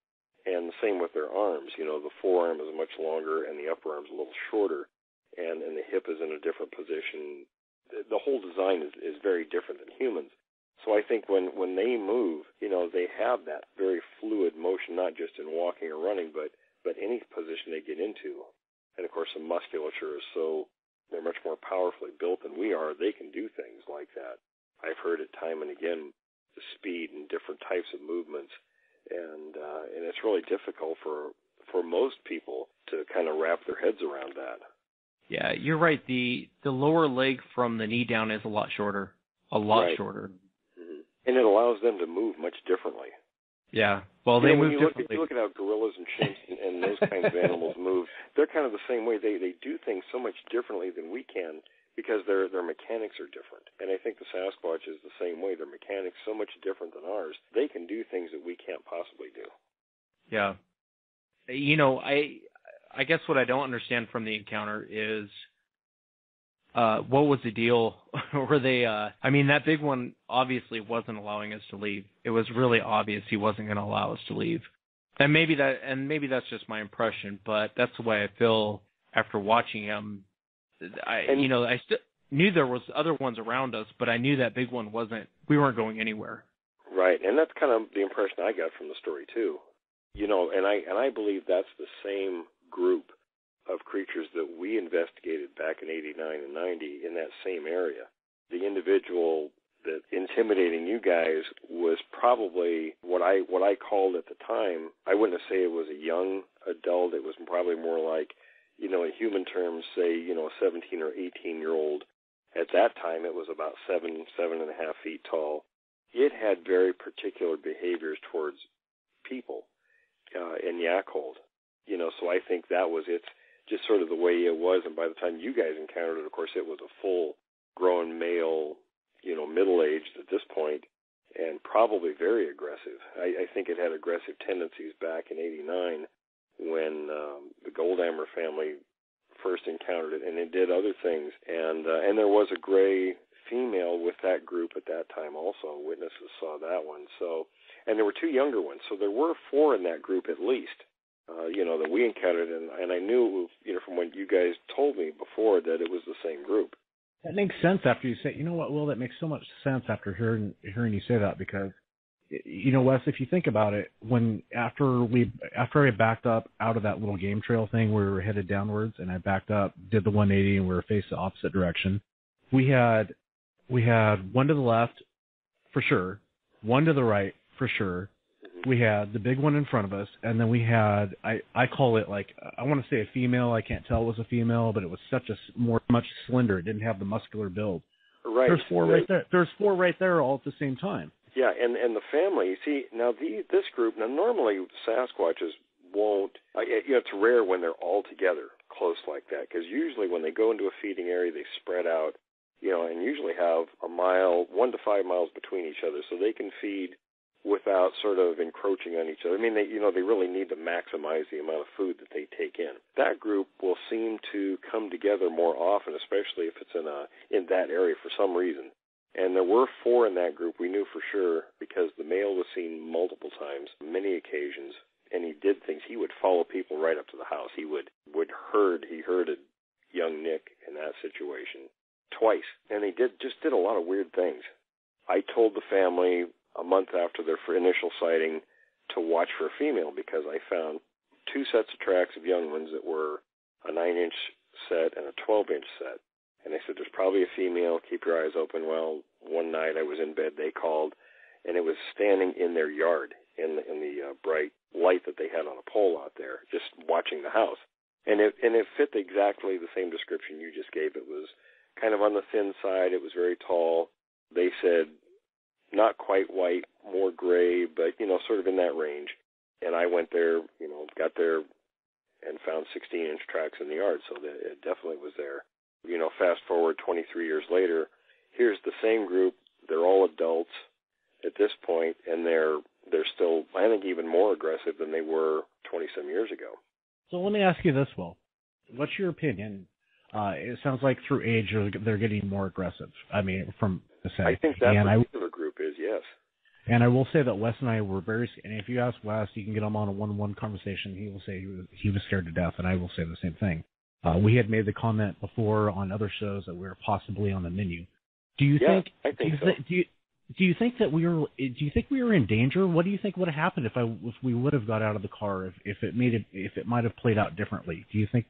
Speaker 1: And the same with their arms. The forearm is much longer and the upper arm is a little shorter, and the hip is in a different position. The whole design is very different than humans. So I think when they move, they have that very fluid motion, not just in walking or running, but any position they get into. And, of course, the musculature is they're much more powerfully built than we are. They can do things like that. I've heard it time and again, the speed and different types of movements. And it's really difficult for most people to kind of wrap their heads around that.
Speaker 3: Yeah, you're right. The lower leg from the knee down is a lot shorter.
Speaker 1: Right.
Speaker 3: Shorter.
Speaker 1: Mm-hmm. And it allows them to move much differently.
Speaker 3: Yeah. Well, they move differently.
Speaker 1: You look at how gorillas and chimps and those kinds of animals move. They're kind of the same way. They do things so much differently than we can because their mechanics are different. And I think the Sasquatch is the same way. Their mechanics so much different than ours. They can do things that we can't possibly do.
Speaker 3: Yeah. I guess what I don't understand from the encounter is what was the deal? Were they that big one obviously wasn't allowing us to leave. It was really obvious he wasn't going to allow us to leave. And maybe that's just my impression, but that's the way I feel after watching him. I still knew there was other ones around us, but I knew that big one we weren't going anywhere.
Speaker 1: Right, and that's kind of the impression I got from the story too. And I believe that's the same group of creatures that we investigated back in 89 and 90 in that same area. The individual that intimidating you guys was probably what I called at the time. I wouldn't say it was a young adult. It was probably more like, in human terms, say, a 17 or 18-year-old. At that time, it was about 7.5 feet tall. It had very particular behaviors towards people in Yackhold. So I think that was it, just sort of the way it was. And by the time you guys encountered it, of course, it was a full-grown male, middle-aged at this point, and probably very aggressive. I think it had aggressive tendencies back in 89 when the Goldhammer family first encountered it, and it did other things. And there was a gray female with that group at that time also. Witnesses saw that one. So, and there were 2 younger ones. So there were 4 in that group at least, that we encountered. And I knew, from what you guys told me before, that it was the same group.
Speaker 2: That makes sense after you say. You know what, Will? That makes so much sense after hearing you say that, because, Wes, if you think about it, after I backed up out of that little game trail thing where we were headed downwards, and I backed up, did the 180, and we were facing the opposite direction, we had one to the left for sure, one to the right for sure. We had the big one in front of us, and then we had, I call it like, I want to say a female. I can't tell it was a female, but it was much slender. It didn't have the muscular build.
Speaker 1: Right.
Speaker 2: There's 4 right there. There's 4 right there all at the same time.
Speaker 1: Yeah, and the family, you see, now this group, now normally Sasquatches won't, it's rare when they're all together close like that, because usually when they go into a feeding area, they spread out, and usually have 1 to 5 miles between each other, so they can feed without sort of encroaching on each other. I mean, they really need to maximize the amount of food that they take in. That group will seem to come together more often, especially if it's in that area for some reason. And there were 4 in that group, we knew for sure, because the male was seen multiple times, many occasions, and he did things. He would follow people right up to the house. He herded young Nick in that situation twice, and he did a lot of weird things. I told the family a month after their initial sighting to watch for a female, because I found 2 sets of tracks of young ones that were a 9-inch set and a 12-inch set. And they said, there's probably a female, keep your eyes open. Well, one night I was in bed, they called, and it was standing in their yard in the bright light that they had on a pole out there, just watching the house. And it fit exactly the same description you just gave. It was kind of on the thin side. It was very tall. They said not quite white, more gray, but, sort of in that range. And I went there, got there and found 16-inch tracks in the yard, so that it definitely was there. Fast forward 23 years later, here's the same group. They're all adults at this point, and they're still, I think, even more aggressive than they were 20-some years ago. So
Speaker 2: let me ask you this, Will. What's your opinion? It sounds like through age they're getting more aggressive. I mean, from the say.
Speaker 1: I think that particular group is, yes.
Speaker 2: And I will say that Wes and I were and if you ask Wes, you can get him on a one-on-one conversation. He will say he was scared to death, and I will say the same thing. We had made the comment before on other shows that we were possibly on the menu. Do you think?
Speaker 1: I think so.
Speaker 2: Do you think that we were? Do you think we were in danger? What do you think would have happened if we would have got out of the car? If it might have played out differently? Do you think?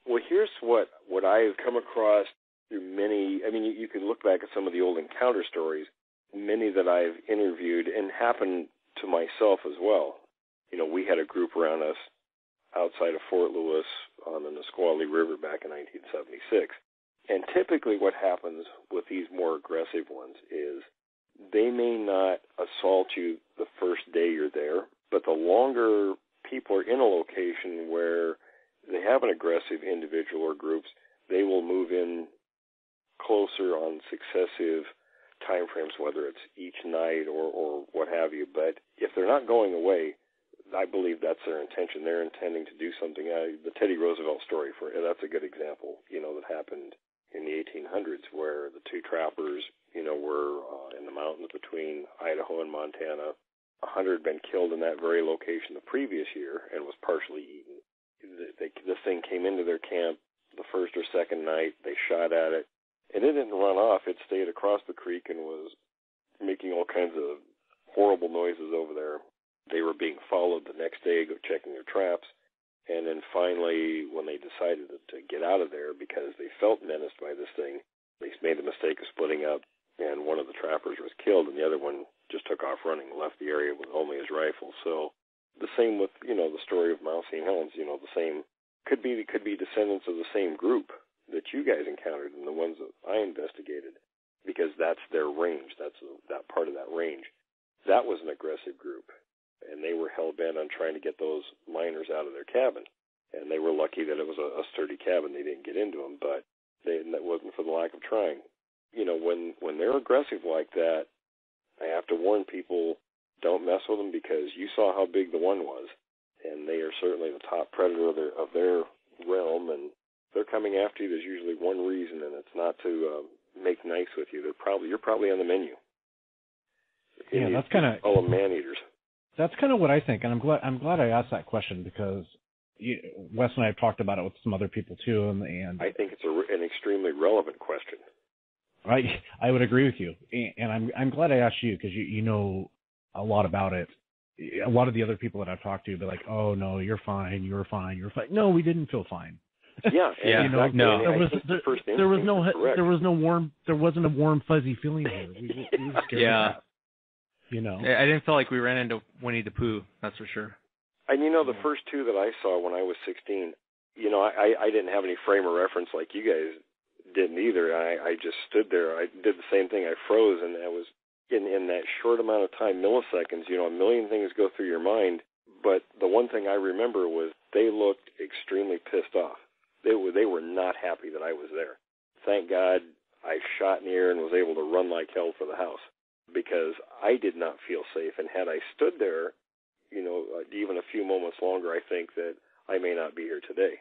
Speaker 1: Well, here's what I've come across through many. I mean, you can look back at some of the old encounter stories, many that I've interviewed, and happened to myself as well. We had a group around us outside of Fort Lewis on the Nisqually River back in 1976. And typically what happens with these more aggressive ones is they may not assault you the first day you're there, but the longer people are in a location where they have an aggressive individual or groups, they will move in closer on successive time frames, whether it's each night or what have you. But if they're not going away, I believe that's their intention. They're intending to do something. The Teddy Roosevelt story, that's a good example, that happened in the 1800s, where the 2 trappers, were in the mountains between Idaho and Montana, 100 had been killed in that very location the previous year and was partially eaten. This thing came into their camp the first or second night. They shot at it, and it didn't run off. It stayed across the creek and was making all kinds of horrible noises over there. They were being followed the next day, checking their traps. And then finally, when they decided to get out of there because they felt menaced by this thing, they made the mistake of splitting up, and one of the trappers was killed, and the other one just took off running, left the area with only his rifle. So the same with, the story of Mount St. Helens, the same, could be descendants of the same group that you guys encountered and the ones that I investigated, because that's their range. That's that part of that range. That was an aggressive group. And they were hell-bent on trying to get those miners out of their cabin. And they were lucky that it was a sturdy cabin. They didn't get into them, but that wasn't for the lack of trying. When they're aggressive like that, I have to warn people, don't mess with them, because you saw how big the one was. And they are certainly the top predator of their realm, and they're coming after you. There's usually one reason, and it's not to make nice with you. You're probably on the menu.
Speaker 2: Yeah, that's kind of...
Speaker 1: Call them man-eaters.
Speaker 2: That's kind of what I think, and I'm glad I asked that question, because Wes and I have talked about it with some other people too, and
Speaker 1: I think it's an extremely relevant question.
Speaker 2: I would agree with you, and I'm glad I asked you, because you know a lot about it. A lot of the other people that I've talked to, they're like, "Oh no, you're fine, you're fine, you're fine." No, we didn't feel fine.
Speaker 1: Yeah,
Speaker 3: yeah.
Speaker 1: Exactly.
Speaker 3: No,
Speaker 2: there wasn't a warm fuzzy feeling here. We were scared.
Speaker 3: Yeah.
Speaker 2: I
Speaker 3: didn't feel like we ran into Winnie the Pooh, that's for sure.
Speaker 1: And the first two that I saw when I was 16, I didn't have any frame of reference like you guys didn't either. I just stood there. I did the same thing. I froze, and I was in that short amount of time, milliseconds, a million things go through your mind. But the one thing I remember was they looked extremely pissed off. They were not happy that I was there. Thank God I shot in the air and was able to run like hell for the house, because I did not feel safe. And had I stood there, even a few moments longer, I think that I may not be here today.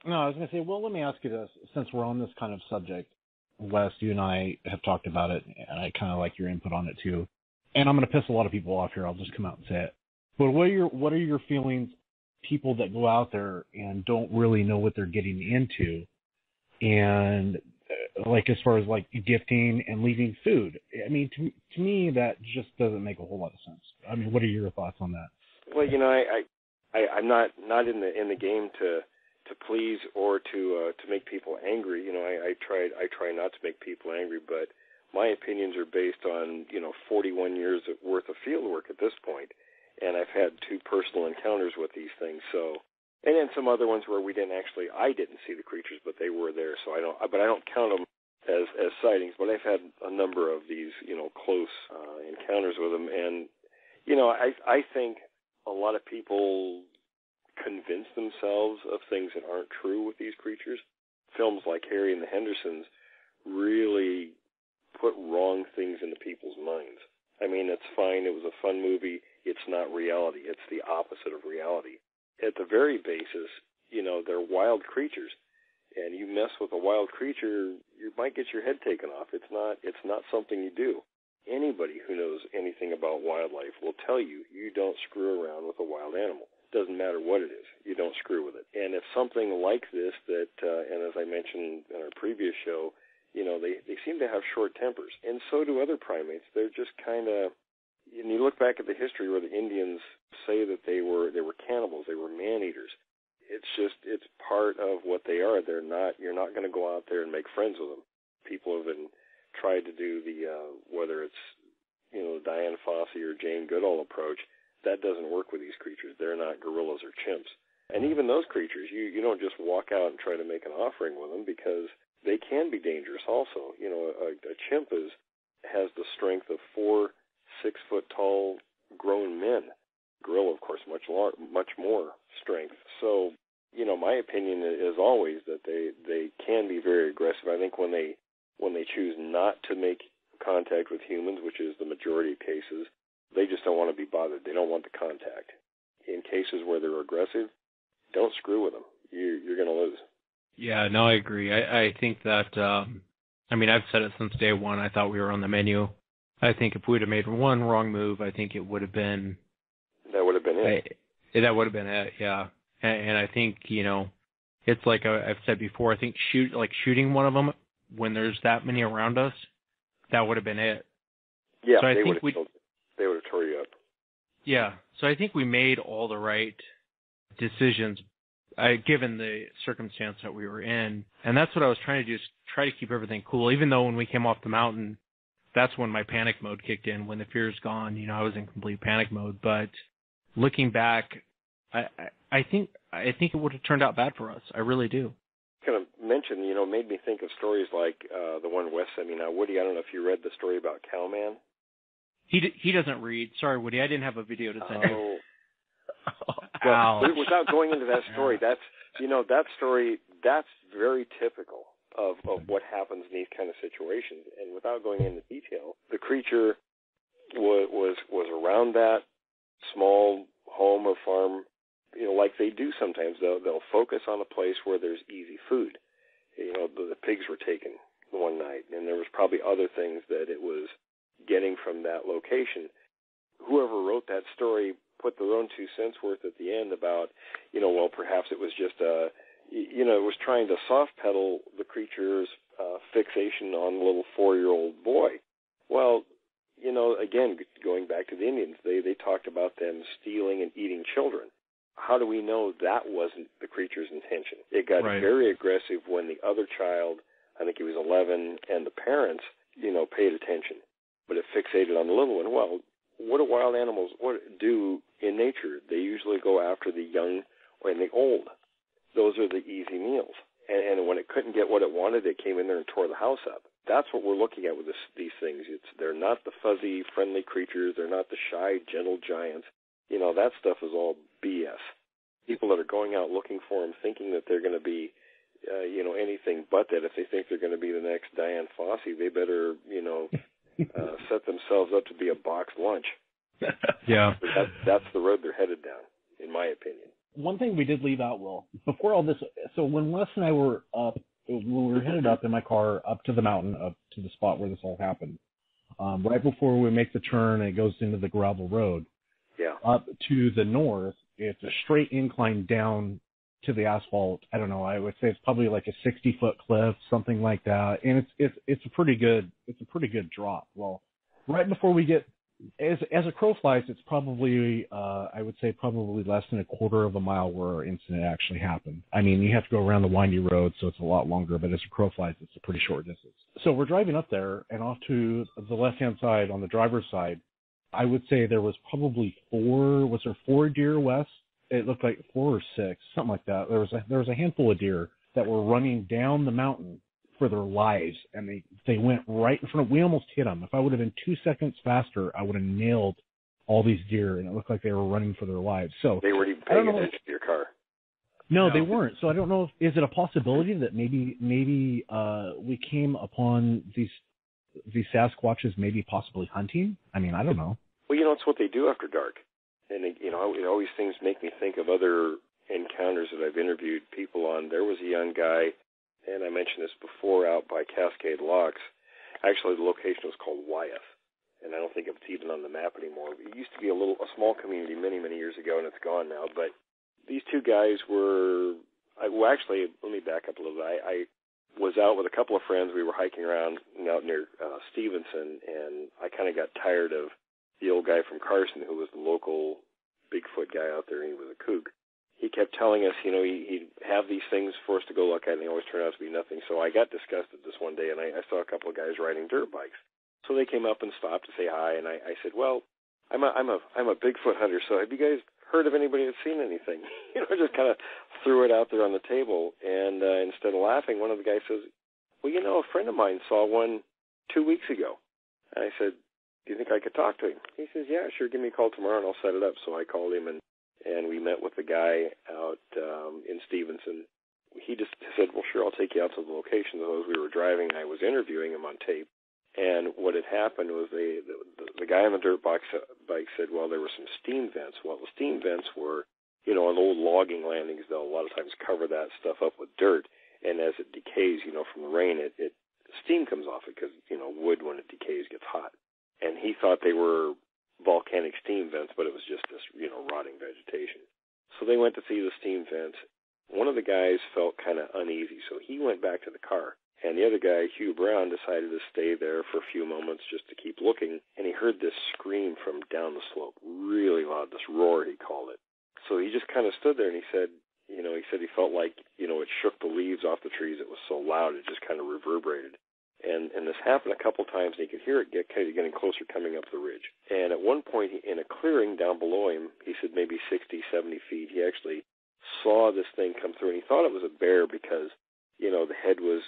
Speaker 2: No, I was going to say, well, let me ask you this. Since we're on this kind of subject, Wes, you and I have talked about it, and I kind of like your input on it too. And I'm going to piss a lot of people off here. I'll just come out and say it. But what are your feelings, people that go out there and don't really know what they're getting into, and like as far as like gifting and leaving food? I mean, to me, that just doesn't make a whole lot of sense. I mean, what are your thoughts on that?
Speaker 1: Well, I'm not in the game to please or to make people angry. I try not to make people angry, but my opinions are based on 41 years worth of field work at this point, and I've had 2 personal encounters with these things. So, and then some other ones where I didn't see the creatures, but they were there. So I don't count them as sightings. But I've had a number of these close encounters with them, and I think a lot of people convince themselves of things that aren't true with these creatures. Films like Harry and the Hendersons really put wrong things into people's minds. I mean, it's fine. It was a fun movie. It's not reality. It's the opposite of reality. At the very basis, they're wild creatures, and you mess with a wild creature, you might get your head taken off. It's not something you do. Anybody who knows anything about wildlife will tell you don't screw around with a wild animal. Doesn't matter what it is. You don't screw with it. And if something like this and as I mentioned in our previous show, they seem to have short tempers. And so do other primates. They're just kind of, and you look back at the history where the Indians say that they were cannibals, they were man-eaters. It's part of what they are. You're not going to go out there and make friends with them. People have tried to do the, whether it's, Diane Fossey or Jane Goodall approach. That doesn't work with these creatures. They're not gorillas or chimps. And even those creatures, you don't just walk out and try to make an offering with them, because they can be dangerous also. A chimp has the strength of 4 6-foot-tall grown men. Gorilla, of course, much more strength. So, my opinion is always that they can be very aggressive. I think when they choose not to make contact with humans, which is the majority of cases, they just don't want to be bothered. They don't want the contact. In cases where they're aggressive, don't screw with them. You're going to lose.
Speaker 3: Yeah, no, I agree. I think that, I've said it since day one. I thought we were on the menu. I think if we'd have made one wrong move, I think it would have been...
Speaker 1: That would have been it.
Speaker 3: That would have been it, yeah. And I think, it's like I've said before, I think shooting one of them when there's that many around us, that would have been it.
Speaker 1: Yeah,
Speaker 3: so
Speaker 1: they would have tore you up.
Speaker 3: Yeah, so I think we made all the right decisions given the circumstance that we were in. And that's what I was trying to do, is try to keep everything cool. Even though when we came off the mountain, that's when my panic mode kicked in. When the fear's gone, I was in complete panic mode. But looking back, I think it would have turned out bad for us. I really do.
Speaker 1: Kind of mentioned, made me think of stories like the one Wes sent me. Now, Woody, I don't know if you read the story about Cowman.
Speaker 3: He doesn't read. Sorry, Woody, I didn't have a video to send you.
Speaker 1: Well, without going into that story, that story, that's very typical of what happens in these kind of situations. And without going into detail, the creature was around that small home or farm, like they do sometimes. They'll focus on a place where there's easy food. The pigs were taken one night, and there was probably other things that it was getting from that location. Whoever wrote that story put their own 2 cents worth at the end about, well, perhaps it was just it was trying to soft pedal the creature's fixation on the little 4-year-old boy. Well, again, going back to the Indians, they talked about them stealing and eating children. How do we know that wasn't the creature's intention? It got very aggressive when the other child, I think he was 11, and the parents, paid attention. But it fixated on the little one. Well, what do wild animals do in nature? They usually go after the young and the old. Those are the easy meals. And when it couldn't get what it wanted, it came in there and tore the house up. That's what we're looking at with these things. They're not the fuzzy, friendly creatures. They're not the shy, gentle giants. That stuff is all BS. People that are going out looking for them, thinking that they're going to be, anything but that. If they think they're going to be the next Diane Fossey, they better, set themselves up to be a boxed lunch.
Speaker 2: Yeah.
Speaker 1: That's the road they're headed down, in my opinion.
Speaker 2: One thing we did leave out, Will, before all this, so when Wes and I were up, when we were headed up in my car up to the mountain, up to the spot where this all happened, right before we make the turn and it goes into the gravel road, up to the north, it's a straight incline down to the asphalt. I don't know, I would say it's probably like a 60-foot cliff, something like that, and it's a pretty good drop. Well, right before we get, as a crow flies, it's probably I would say probably less than a quarter of a mile where our incident actually happened. I mean, you have to go around the windy road, so it's a lot longer, but as a crow flies, it's a pretty short distance. So we're driving up there, and off to the left-hand side, on the driver's side, I would say there was probably four deer, Wes? It looked like 4 or 6, something like that. There was a handful of deer that were running down the mountain for their lives, and they went right in front of. We almost hit them. If I would have been 2 seconds faster, I would have nailed all these deer, and it looked like they were running for their lives. So
Speaker 1: they weren't even paying attention to your car.
Speaker 2: No, they weren't. So I don't know is it a possibility that maybe we came upon these Sasquatches maybe possibly hunting? I mean, I don't know.
Speaker 1: Well, it's what they do after dark. And, it always things make me think of other encounters that I've interviewed people on. There was a young guy, and I mentioned this before, out by Cascade Locks. Actually, the location was called Wyeth, and I don't think it's even on the map anymore. It used to be a small community many, many years ago, and it's gone now. But these two guys were, actually, let me back up a little bit. I was out with a couple of friends. We were hiking around out near Stevenson, and I kind of got tired of the old guy from Carson, who was the local Bigfoot guy out there, and he was a kook. He kept telling us, he'd have these things for us to go look at, and they always turned out to be nothing. So I got disgusted this one day, and I saw a couple of guys riding dirt bikes. So they came up and stopped to say hi, and I said, well, I'm a Bigfoot hunter, so have you guys heard of anybody that's seen anything? Just kind of threw it out there on the table, and instead of laughing, one of the guys says, well, a friend of mine saw one 2 weeks ago. And I said, do you think I could talk to him? He says, yeah, sure, give me a call tomorrow and I'll set it up. So I called him, and we met with the guy out in Stevenson. He just said, well, sure, I'll take you out to the location. So as we were driving, I was interviewing him on tape. And what had happened was the guy on the dirt bike said, well, there were some steam vents. Well, the steam vents were, on old logging landings, they'll a lot of times cover that stuff up with dirt. And as it decays, from the rain, steam comes off it because, wood, when it decays, gets hot. And thought they were volcanic steam vents, but it was just this, rotting vegetation. So they went to see the steam vents. One of the guys felt kind of uneasy, so he went back to the car. And the other guy, Hugh Brown, decided to stay there for a few moments just to keep looking. And he heard this scream from down the slope, really loud, this roar, he called it. So he just kind of stood there, and he said, he felt like, it shook the leaves off the trees. It was so loud, it just kind of reverberated. And this happened a couple times, and he could hear it getting closer coming up the ridge. And at one point, in a clearing down below him, he said maybe 60, 70 feet, he actually saw this thing come through, and he thought it was a bear because, the head was,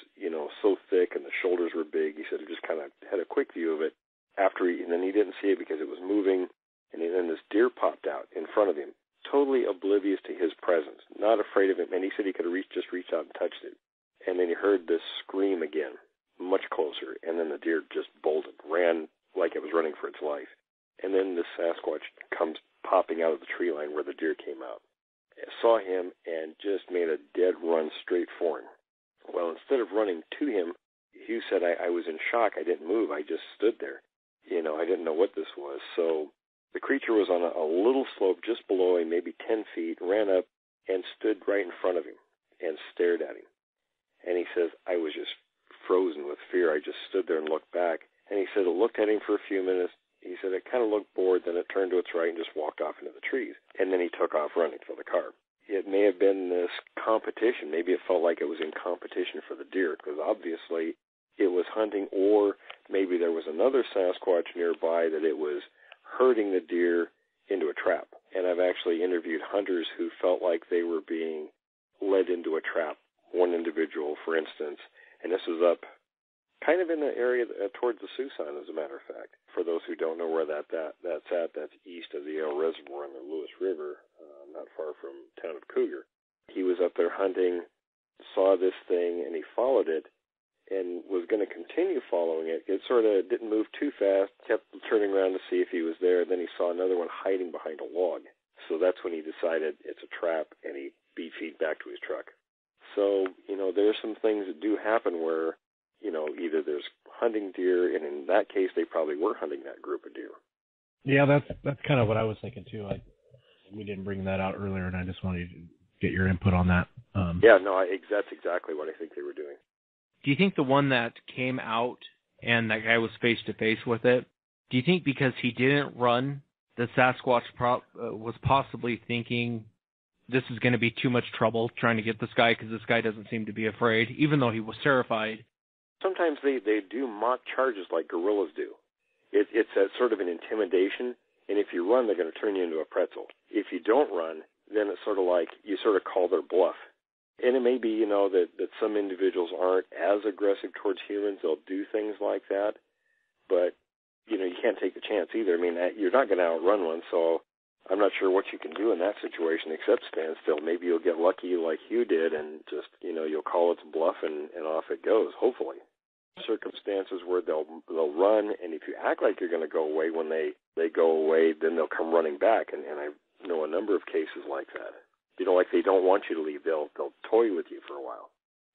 Speaker 1: so thick and the shoulders were big. He said he just kind of had a quick view of it and then he didn't see it because it was moving, and then this deer popped out in front of him, totally oblivious to his presence, not afraid of him, and he said he could have just reached out and touched it. And then he heard this scream again, much closer, and then the deer just bolted, ran like it was running for its life. And then this Sasquatch comes popping out of the tree line where the deer came out, saw him, and just made a dead run straight for him. Well, instead of running to him, Hugh said, I was in shock. I didn't move. I just stood there. I didn't know what this was. So the creature was on a little slope just below him, maybe 10 feet, ran up and stood right in front of him and stared at him. And he says, I was just frozen with fear. I just stood there and looked back. And he said it looked at him for a few minutes. He said it kind of looked bored, then it turned to its right and just walked off into the trees. And then he took off running for the car. It may have been this competition. Maybe it felt like it was in competition for the deer, because obviously it was hunting, or maybe there was another Sasquatch nearby that it was herding the deer into a trap. And I've actually interviewed hunters who felt like they were being led into a trap. One individual, for instance, and this was up kind of in the area towards the Suisun, as a matter of fact. For those who don't know where that's at, that's east of the Yale Reservoir on the Lewis River, not far from town of Cougar. He was up there hunting, saw this thing, and he followed it, and was going to continue following it. It sort of didn't move too fast, kept turning around to see if he was there, then he saw another one hiding behind a log. So that's when he decided it's a trap, and he beat feet back to his truck. So, there's some things that do happen where, either there's hunting deer, and in that case, they probably were hunting that group of deer.
Speaker 2: Yeah, that's kind of what I was thinking too. We didn't bring that out earlier, and I just wanted to get your input on that.
Speaker 1: That's exactly what I think they were doing.
Speaker 3: Do you think the one that came out and that guy was face to face with it, do you think because he didn't run, the Sasquatch was possibly thinking this is going to be too much trouble trying to get this guy because this guy doesn't seem to be afraid, even though he was terrified?
Speaker 1: Sometimes they do mock charges like gorillas do. It's a sort of an intimidation, and if you run, they're going to turn you into a pretzel. If you don't run, then it's sort of like you sort of call their bluff. And it may be, that some individuals aren't as aggressive towards humans. They'll do things like that. But, you can't take the chance either. I mean, you're not going to outrun one, so I'm not sure what you can do in that situation except stand still. Maybe you'll get lucky like you did and just, you'll call its bluff and off it goes, hopefully. Circumstances where they'll run, and if you act like you're going to go away, when they go away, then they'll come running back. And I know a number of cases like that. Like they don't want you to leave. They'll toy with you for a while.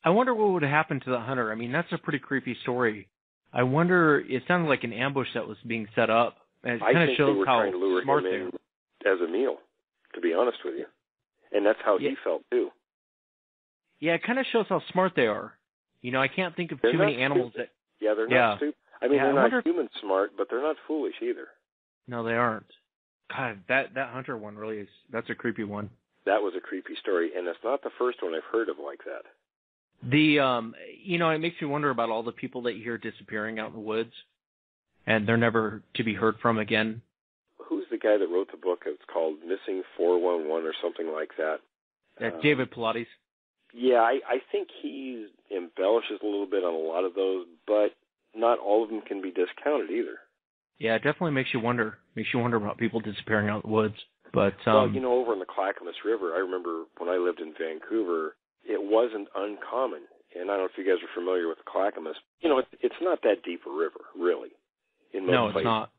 Speaker 3: I wonder what would have happened to the hunter. I mean, that's a pretty creepy story. I wonder, it sounded like an ambush that was being set up. And it kind of shows how
Speaker 1: trying to lure
Speaker 3: smart
Speaker 1: him
Speaker 3: they
Speaker 1: in as a meal, to be honest with you. And that's how he felt, too.
Speaker 3: Yeah, it kind of shows how smart they are. I can't think of too many animals that...
Speaker 1: Yeah, they're not stupid. I mean, they're not human smart, but they're not foolish either.
Speaker 3: No, they aren't. God, that hunter one really is... That's a creepy one.
Speaker 1: That was a creepy story, and it's not the first one I've heard of like that.
Speaker 3: It makes me wonder about all the people that you hear disappearing out in the woods, and they're never to be heard from again.
Speaker 1: Who's the guy that wrote the book? It's called Missing 411 or something like that.
Speaker 3: That's David Pilates.
Speaker 1: Yeah, I think he embellishes a little bit on a lot of those, but not all of them can be discounted either.
Speaker 3: Yeah, it definitely makes you wonder. Makes you wonder about people disappearing out in the woods. But
Speaker 1: over in the Clackamas River, I remember when I lived in Vancouver, it wasn't uncommon. And I don't know if you guys are familiar with the Clackamas. It's not that deep a river, really. In most places.
Speaker 3: It's not.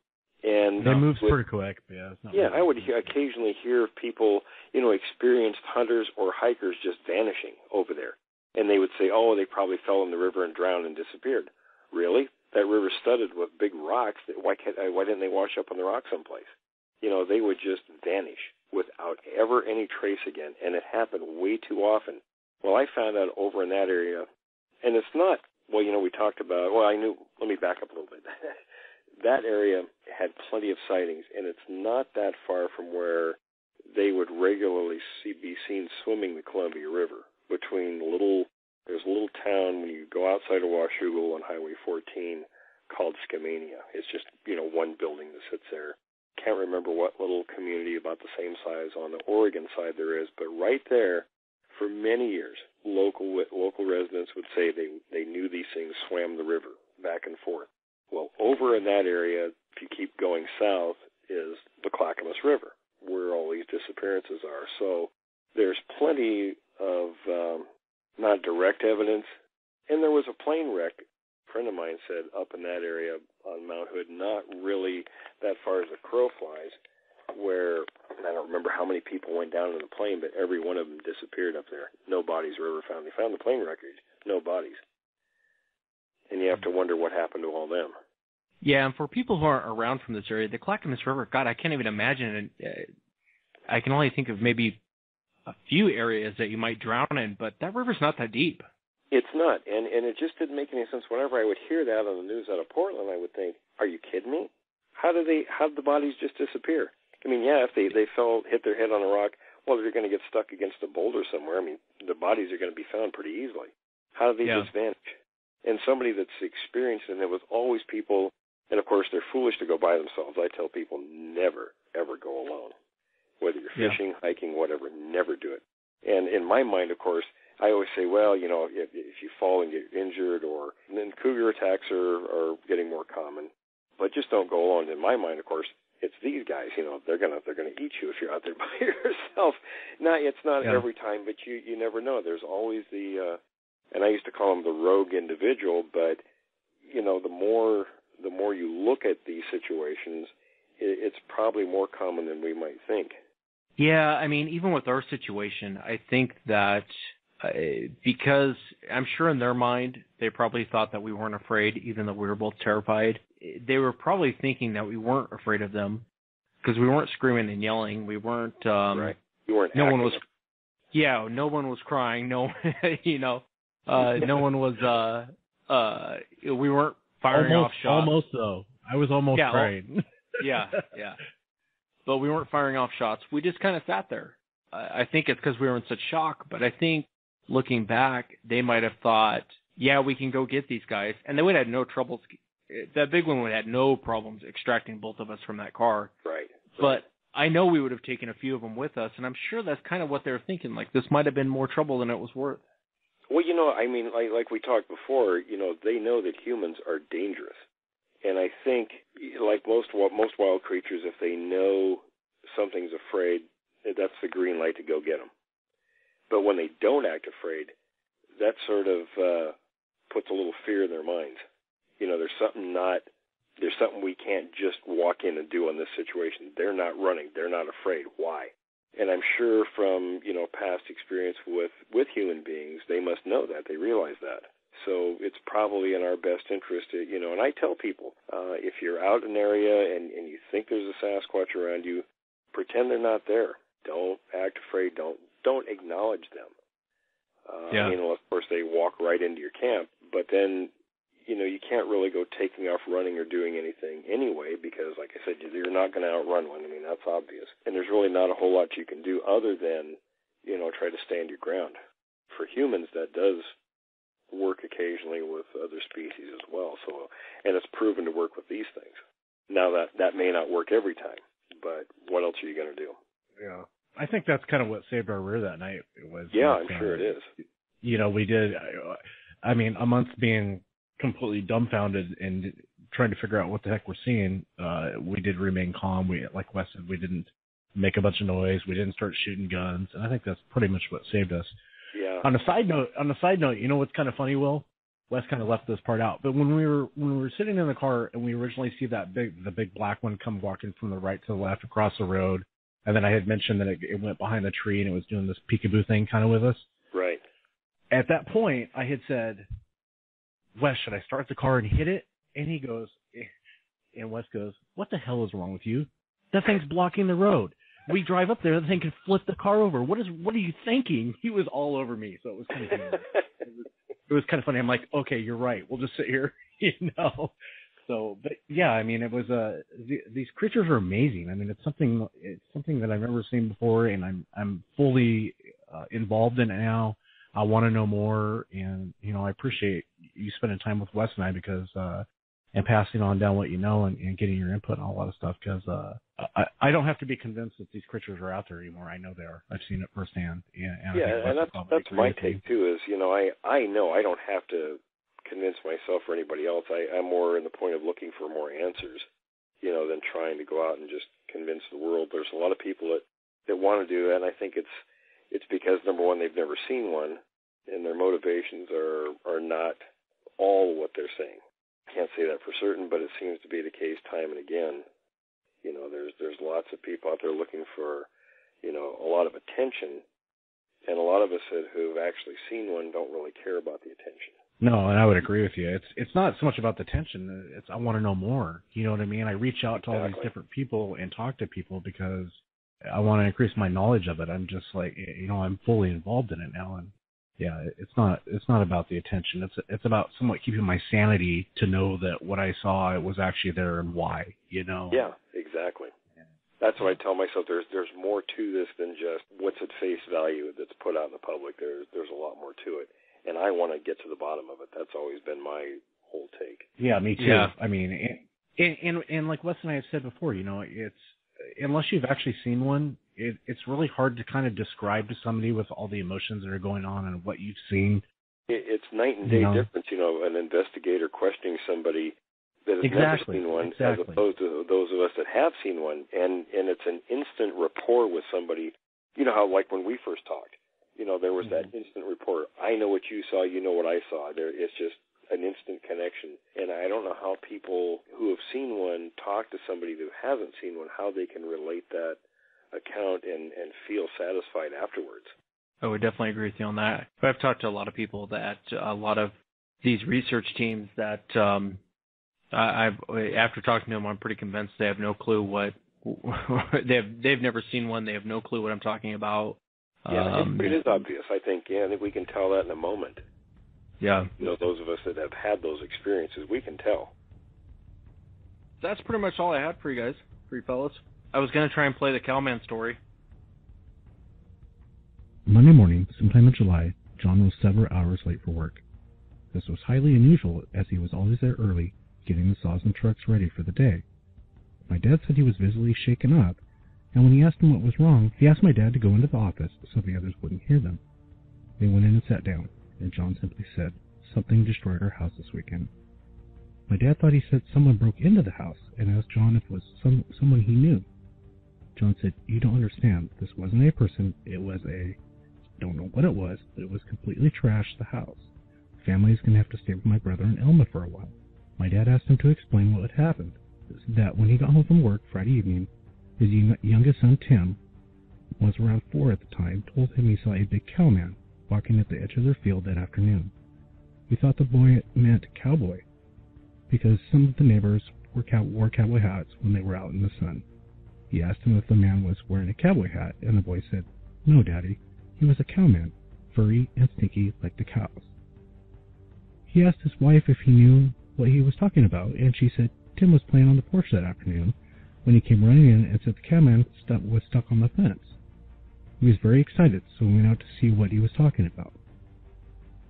Speaker 2: And it moves pretty quick. Yeah, it's not.
Speaker 1: Yeah, I would occasionally hear people, experienced hunters or hikers just vanishing over there. And they would say, oh, they probably fell in the river and drowned and disappeared. Really? that river's studded with big rocks. Why didn't they wash up on the rock someplace? They would just vanish without ever any trace again, and it happened way too often. Well, I found out over in that area, and it's not, we talked about, let me back up a little bit. That area had plenty of sightings, and it's not that far from where they would regularly be seen swimming the Columbia River between there's a little town when you go outside of Washougal on Highway 14 called Skamania. It's just, one building that sits there. Can't remember what little community about the same size on the Oregon side there is, but right there, for many years, local residents would say they knew these things swam the river back and forth. Well, over in that area, if you keep going south, is the Clackamas River, where all these disappearances are. So there's plenty of not direct evidence. And there was a plane wreck, a friend of mine said, up in that area on Mount Hood, not really that far as the crow flies, where I don't remember how many people went down in the plane, but every one of them disappeared up there. No bodies were ever found. They found the plane wreckage, no bodies. And you have to wonder what happened to all them.
Speaker 3: Yeah, and for people who aren't around from this area, the Clackamas River, God, I can't even imagine it. I can only think of maybe a few areas that you might drown in, but that river's not that deep.
Speaker 1: It's not, and it just didn't make any sense. Whenever I would hear that on the news out of Portland, I would think, are you kidding me? How did the bodies just disappear? I mean, yeah, if they hit their head on a rock, well, they're going to get stuck against a boulder somewhere. I mean, the bodies are going to be found pretty easily. How did they just vanish? And somebody that's experienced it, and there was always people, and of course they're foolish to go by themselves. I tell people never, ever go alone. Whether you're fishing, hiking, whatever, never do it. And in my mind, of course, I always say, well, if you fall and get injured, or then cougar attacks are getting more common, but just don't go alone. In my mind, of course, it's these guys. They're gonna eat you if you're out there by yourself. It's not every time, but you never know. There's always and I used to call them the rogue individual, but the more you look at these situations, it's probably more common than we might think.
Speaker 3: Yeah, I mean, even with our situation, I think that because I'm sure in their mind, they probably thought that we weren't afraid, even though we were both terrified. They were probably thinking that we weren't afraid of them because we weren't screaming and yelling. We weren't.
Speaker 1: Right. You weren't.
Speaker 3: No one was. Yeah, no one was crying. No, no one was. We weren't firing off shots.
Speaker 2: Almost though. I was almost crying.
Speaker 3: Yeah. But we weren't firing off shots. We just kind of sat there. I think it's because we were in such shock. But I think looking back, they might have thought, yeah, we can go get these guys. And they would have had no troubles. That big one would have had no problems extracting both of us from that car.
Speaker 1: Right.
Speaker 3: But I know we would have taken a few of them with us. And I'm sure that's kind of what they were thinking. Like, this might have been more trouble than it was worth.
Speaker 1: Well, I mean, like we talked before, they know that humans are dangerous. And I think, like most wild creatures, if they know something's afraid, that's the green light to go get them. But when they don't act afraid, that sort of puts a little fear in their minds. There's something we can't just walk in and do in this situation. They're not running. They're not afraid. Why? And I'm sure from, past experience with human beings, they must know that. They realize that. So it's probably in our best interest to, and I tell people, if you're out in an area and you think there's a Sasquatch around you, pretend they're not there. Don't act afraid. Don't acknowledge them. Of course, they walk right into your camp, but then, you can't really go taking off running or doing anything anyway because, like I said, you're not going to outrun one. I mean, that's obvious. And there's really not a whole lot you can do other than, try to stand your ground. For humans, that does work occasionally with other species as well. So, and it's proven to work with these things. Now that may not work every time, but what else are you going to do?
Speaker 2: Yeah, I think that's kind of what saved our rear that night.
Speaker 1: I'm sure it is.
Speaker 2: We did. I mean, amongst being completely dumbfounded and trying to figure out what the heck we're seeing, we did remain calm. We, like Wes said, we didn't make a bunch of noise. We didn't start shooting guns, and I think that's pretty much what saved us.
Speaker 1: Yeah.
Speaker 2: On a side note, what's kind of funny, Will? Wes kind of left this part out, but when we were sitting in the car and we originally see the big black one come walking from the right to the left across the road, and then I had mentioned that it went behind the tree and it was doing this peekaboo thing kind of with us.
Speaker 1: Right.
Speaker 2: At that point, I had said, Wes, should I start the car and hit it? And he goes, and Wes goes, "What the hell is wrong with you? That thing's blocking the road. We drive up there, the thing can flip the car over. What are you thinking?" He was all over me, so it was kind of humorous. It was kind of funny. I'm like, okay, you're right. We'll just sit here, So, but yeah, I mean, it was these creatures are amazing. I mean, it's something that I've never seen before, and I'm fully involved in it now. I want to know more, and I appreciate you spending time with Wes and I because and passing on down what you know and getting your input on a lot of stuff because I don't have to be convinced that these creatures are out there anymore. I know they are. I've seen it firsthand.
Speaker 1: And that's my take too. Is I know I don't have to convince myself or anybody else. I'm more in the point of looking for more answers, than trying to go out and just convince the world. There's a lot of people that want to do that, and I think it's because, number one, they've never seen one, and their motivations are not all what they're saying. Can't say that for certain, but it seems to be the case time and again. There's lots of people out there looking for, a lot of attention, and a lot of us who've actually seen one don't really care about the attention.
Speaker 2: No, and I would agree with you. It's not so much about the attention. It's I want to know more. You know what I mean? I reach out to all these different people and talk to people because I want to increase my knowledge of it. I'm just like, I'm fully involved in it now, and yeah, it's not about the attention. It's about somewhat keeping my sanity to know that what I saw was actually there and why.
Speaker 1: Yeah, exactly. That's what I tell myself. There's more to this than just what's at face value that's put out in the public. There's a lot more to it, and I want to get to the bottom of it. That's always been my whole take.
Speaker 2: Yeah, me too.
Speaker 3: Yeah.
Speaker 2: I mean, and like Wes and I have said before, it's unless you've actually seen one, it's really hard to kind of describe to somebody with all the emotions that are going on and what you've seen.
Speaker 1: It's night and day difference, an investigator questioning somebody that has never seen one as opposed to those of us that have seen one, and it's an instant rapport with somebody. You know how, like when we first talked, there was that instant rapport. I know what you saw, you know what I saw. It's just an instant connection. And I don't know how people who have seen one talk to somebody who hasn't seen one, how they can relate that account and feel satisfied afterwards.
Speaker 3: I would definitely agree with you on that. I've talked to a lot of people that a lot of these research teams that after talking to them, I'm pretty convinced they have no clue what they've never seen one. They have no clue what I'm talking about.
Speaker 1: Yeah, it is obvious. I think we can tell that in a moment.
Speaker 3: Yeah.
Speaker 1: Those of us that have had those experiences, we can tell.
Speaker 3: That's pretty much all I had for you fellas. I was going to try and play the Cowman story.
Speaker 2: Monday morning, sometime in July, John was several hours late for work. This was highly unusual, as he was always there early, getting the saws and trucks ready for the day. My dad said he was visibly shaken up, and when he asked him what was wrong, he asked my dad to go into the office so the others wouldn't hear them. They went in and sat down, and John simply said, "Something destroyed our house this weekend." My dad thought he said someone broke into the house, and asked John if it was someone he knew. John said, "You don't understand. This wasn't a person. It was don't know what it was, but it was completely trashed the house. Family is going to have to stay with my brother and Elma for a while." My dad asked him to explain what had happened. That when he got home from work Friday evening, his youngest son, Tim, was around 4 at the time, told him he saw a big cowman walking at the edge of their field that afternoon. We thought the boy meant cowboy, because some of the neighbors wore cowboy hats when they were out in the sun. He asked him if the man was wearing a cowboy hat, and the boy said, "No, Daddy, he was a cowman, furry and stinky like the cows." He asked his wife if he knew what he was talking about, and she said Tim was playing on the porch that afternoon when he came running in and said the cowman was stuck on the fence. He was very excited, so we went out to see what he was talking about.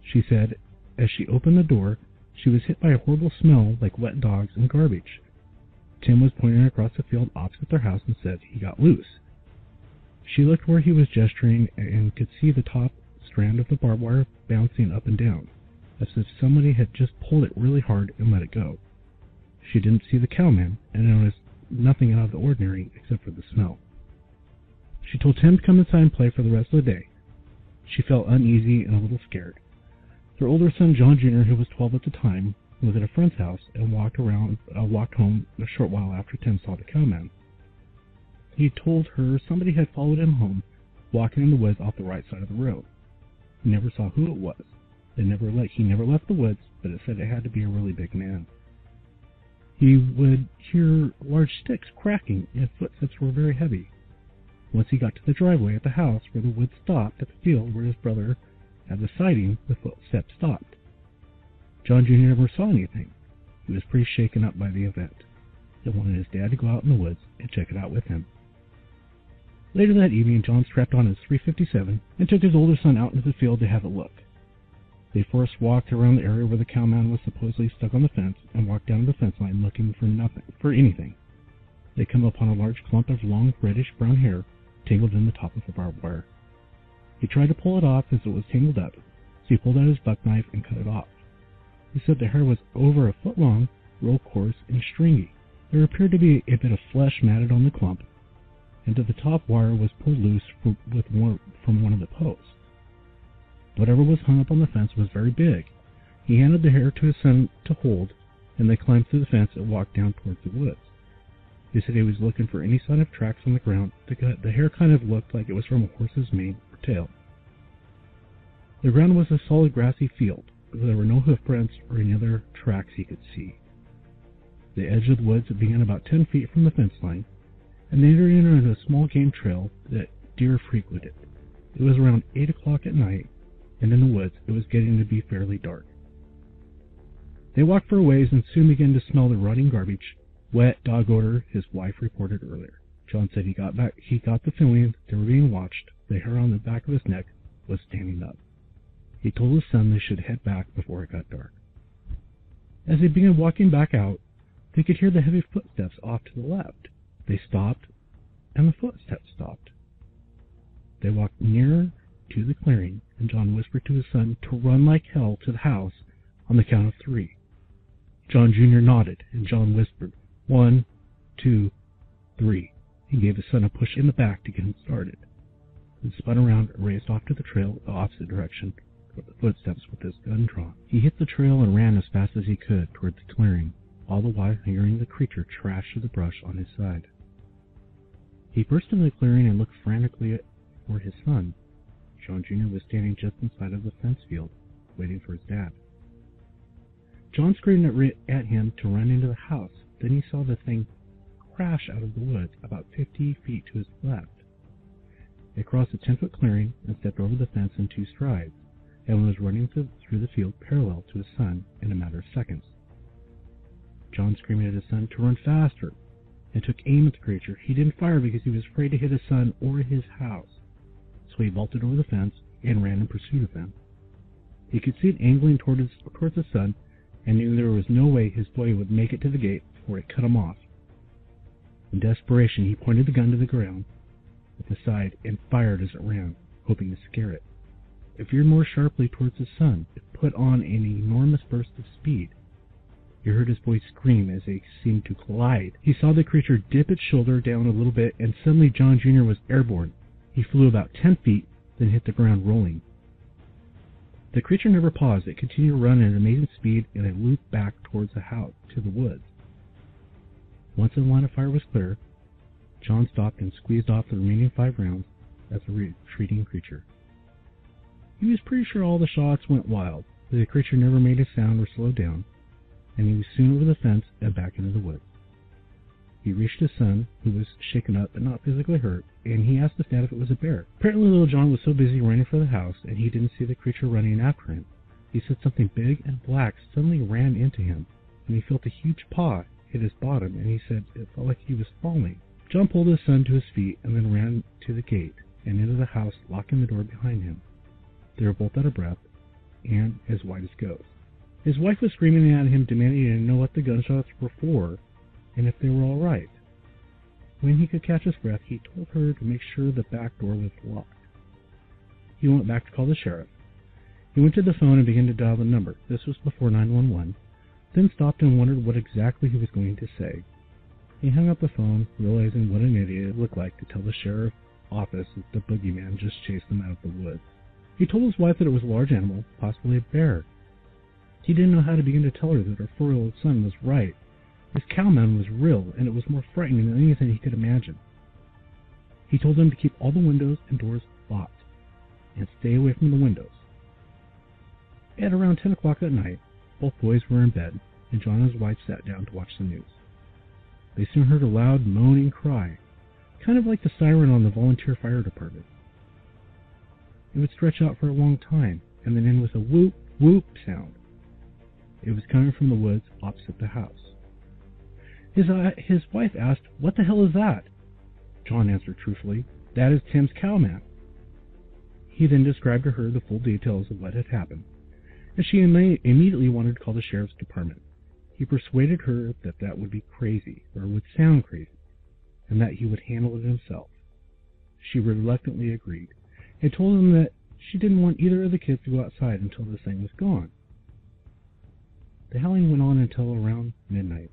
Speaker 2: She said as she opened the door, she was hit by a horrible smell like wet dogs and garbage. Tim was pointing across the field opposite their house and said he got loose. She looked where he was gesturing and could see the top strand of the barbed wire bouncing up and down, as if somebody had just pulled it really hard and let it go. She didn't see the cowman and noticed nothing out of the ordinary except for the smell. She told Tim to come inside and play for the rest of the day. She felt uneasy and a little scared. Their older son, John Jr., who was 12 at the time, was at a friend's house and walked home a short while after Tim saw the cowman. He told her somebody had followed him home, walking in the woods off the right side of the road. He never saw who it was. He never left the woods, but it said it had to be a really big man. He would hear large sticks cracking and footsteps were very heavy. Once he got to the driveway at the house where the wood stopped at the field where his brother had the siding, the footsteps stopped. John Jr. never saw anything. He was pretty shaken up by the event. He wanted his dad to go out in the woods and check it out with him. Later that evening, John strapped on his .357 and took his older son out into the field to have a look. They first walked around the area where the cowman was supposedly stuck on the fence and walked down the fence line looking for anything. They come upon a large clump of long reddish-brown hair tangled in the top of the barbed wire. He tried to pull it off as it was tangled up, so he pulled out his buck knife and cut it off. He said the hair was over a foot long, real coarse, and stringy. There appeared to be a bit of flesh matted on the clump, and the top wire was pulled loose from one of the posts. Whatever was hung up on the fence was very big. He handed the hair to his son to hold, and they climbed through the fence and walked down towards the woods. He said he was looking for any sign of tracks on the ground. The hair kind of looked like it was from a horse's mane or tail. The ground was a solid grassy field, but there were no hoof prints or any other tracks he could see. The edge of the woods began about 10 feet from the fence line, and they entered into a small game trail that deer frequented. It was around 8 o'clock at night, and in the woods it was getting to be fairly dark. They walked for a ways and soon began to smell the rotting garbage, wet dog odor his wife reported earlier. John said he got the feeling they were being watched. The hair on the back of his neck was standing up. He told his son they should head back before it got dark. As they began walking back out, they could hear the heavy footsteps off to the left. They stopped, and the footsteps stopped. They walked nearer to the clearing, and John whispered to his son to run like hell to the house on the count of 3. John Jr. nodded, and John whispered, 1, 2, 3. He gave his son a push in the back to get him started, and spun around and raced off to the trail the opposite direction toward the footsteps with his gun drawn. He hit the trail and ran as fast as he could toward the clearing, all the while hearing the creature trash through the brush on his side. He burst into the clearing and looked frantically for his son. John Jr. was standing just inside of the fence field, waiting for his dad. John screamed at him to run into the house. Then he saw the thing crash out of the woods about 50 feet to his left. It crossed a 10-foot clearing and stepped over the fence in 2 strides, and was running through the field parallel to his son in a matter of seconds. John screamed at his son to run faster and took aim at the creature. He didn't fire because he was afraid to hit his son or his house, so he vaulted over the fence and ran in pursuit of him. He could see it angling towards his son and knew there was no way his boy would make it to the gate before it cut him off. In desperation, he pointed the gun to the ground at the side and fired as it ran, hoping to scare it. It veered more sharply towards his son. It put on an enormous burst of speed. He heard his boy scream as they seemed to collide. He saw the creature dip its shoulder down a little bit, and suddenly John Jr. was airborne. He flew about 10 feet, then hit the ground rolling. The creature never paused. It continued to run at amazing speed, and it looped back towards the house, to the woods. Once the line of fire was clear, John stopped and squeezed off the remaining 5 rounds at the retreating creature. He was pretty sure all the shots went wild, but the creature never made a sound or slowed down, and he was soon over the fence and back into the woods. He reached his son, who was shaken up but not physically hurt, and he asked his dad if it was a bear. Apparently little John was so busy running for the house, and he didn't see the creature running after him. He said something big and black suddenly ran into him, and he felt a huge paw hit his bottom, and he said it felt like he was falling. John pulled his son to his feet and then ran to the gate and into the house, locking the door behind him. They were both out of breath and as white as ghosts. His wife was screaming at him, demanding to know what the gunshots were for and if they were all right. When he could catch his breath, he told her to make sure the back door was locked. He went back to call the sheriff. He went to the phone and began to dial the number. This was before 911, then stopped and wondered what exactly he was going to say. He hung up the phone, realizing what an idiot it looked like to tell the sheriff's office that the boogeyman just chased them out of the woods. He told his wife that it was a large animal, possibly a bear. He didn't know how to begin to tell her that her 4-year-old son was right. This cowman was real, and it was more frightening than anything he could imagine. He told them to keep all the windows and doors locked, and stay away from the windows. At around 10 o'clock at night, both boys were in bed. and John and his wife sat down to watch the news. They soon heard a loud moaning cry, kind of like the siren on the volunteer fire department. It would stretch out for a long time, and then end with a whoop, whoop sound. It was coming from the woods opposite the house. His wife asked, "What the hell is that?" John answered truthfully, "That is Tim's cowman." He then described to her the full details of what had happened, and she immediately wanted to call the sheriff's department. He persuaded her that that would be crazy, or would sound crazy, and that he would handle it himself. She reluctantly agreed, and told him that she didn't want either of the kids to go outside until this thing was gone. The howling went on until around midnight.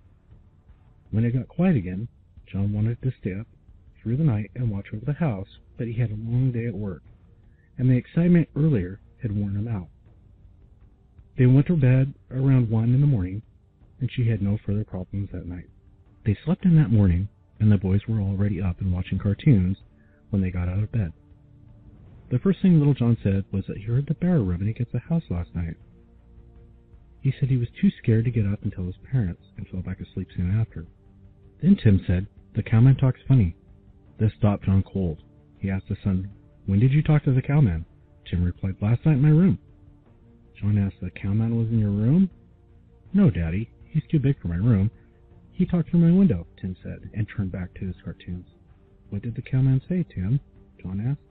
Speaker 2: When it got quiet again, John wanted to stay up through the night and watch over the house, but he had a long day at work, and the excitement earlier had worn him out. They went to bed around 1 in the morning, and she had no further problems that night. They slept in that morning, and the boys were already up and watching cartoons when they got out of bed. The first thing Little John said was that he heard the bear rubbing against the house last night. He said he was too scared to get up and tell his parents, and fell back asleep soon after. Then Tim said, "The cowman talks funny." This stopped John cold. He asked his son, "When did you talk to the cowman?" Tim replied, "Last night in my room." John asked, "The cowman was in your room?" "No, Daddy. He's too big for my room. He talked through my window," Tim said, and turned back to his cartoons. "What did the cowman say, Tim?" John asked.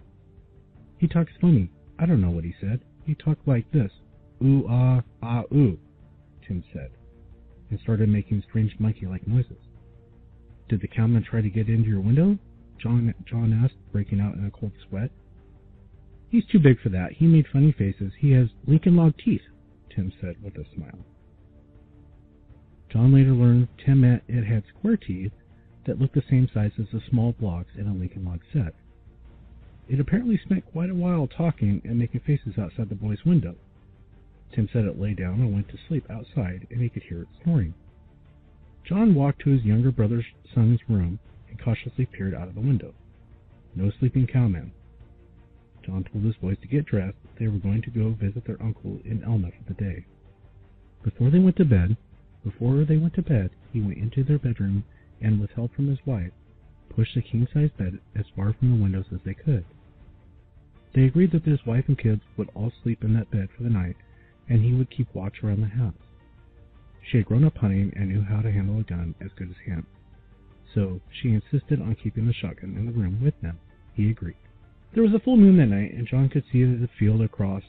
Speaker 2: "He talks funny. I don't know what he said. He talked like this. Ooh, ah, ooh," Tim said, and started making strange monkey-like noises. "Did the cowman try to get into your window?" John asked, breaking out in a cold sweat. "He's too big for that. He made funny faces. He has Lincoln log teeth," Tim said with a smile. John later learned Tim meant it had square teeth that looked the same size as the small blocks in a Lincoln log set. It apparently spent quite a while talking and making faces outside the boy's window. Tim said it lay down and went to sleep outside, and he could hear it snoring. John walked to his younger brother's son's room and cautiously peered out of the window. No sleeping cowman. John told his boys to get dressed. They were going to go visit their uncle in Elma for the day. Before they went to bed, he went into their bedroom and, with help from his wife, pushed a king-size bed as far from the windows as they could. They agreed that his wife and kids would all sleep in that bed for the night, and he would keep watch around the house. She had grown up hunting and knew how to handle a gun as good as him, so she insisted on keeping the shotgun in the room with them. He agreed. There was a full moon that night, and John could see the field across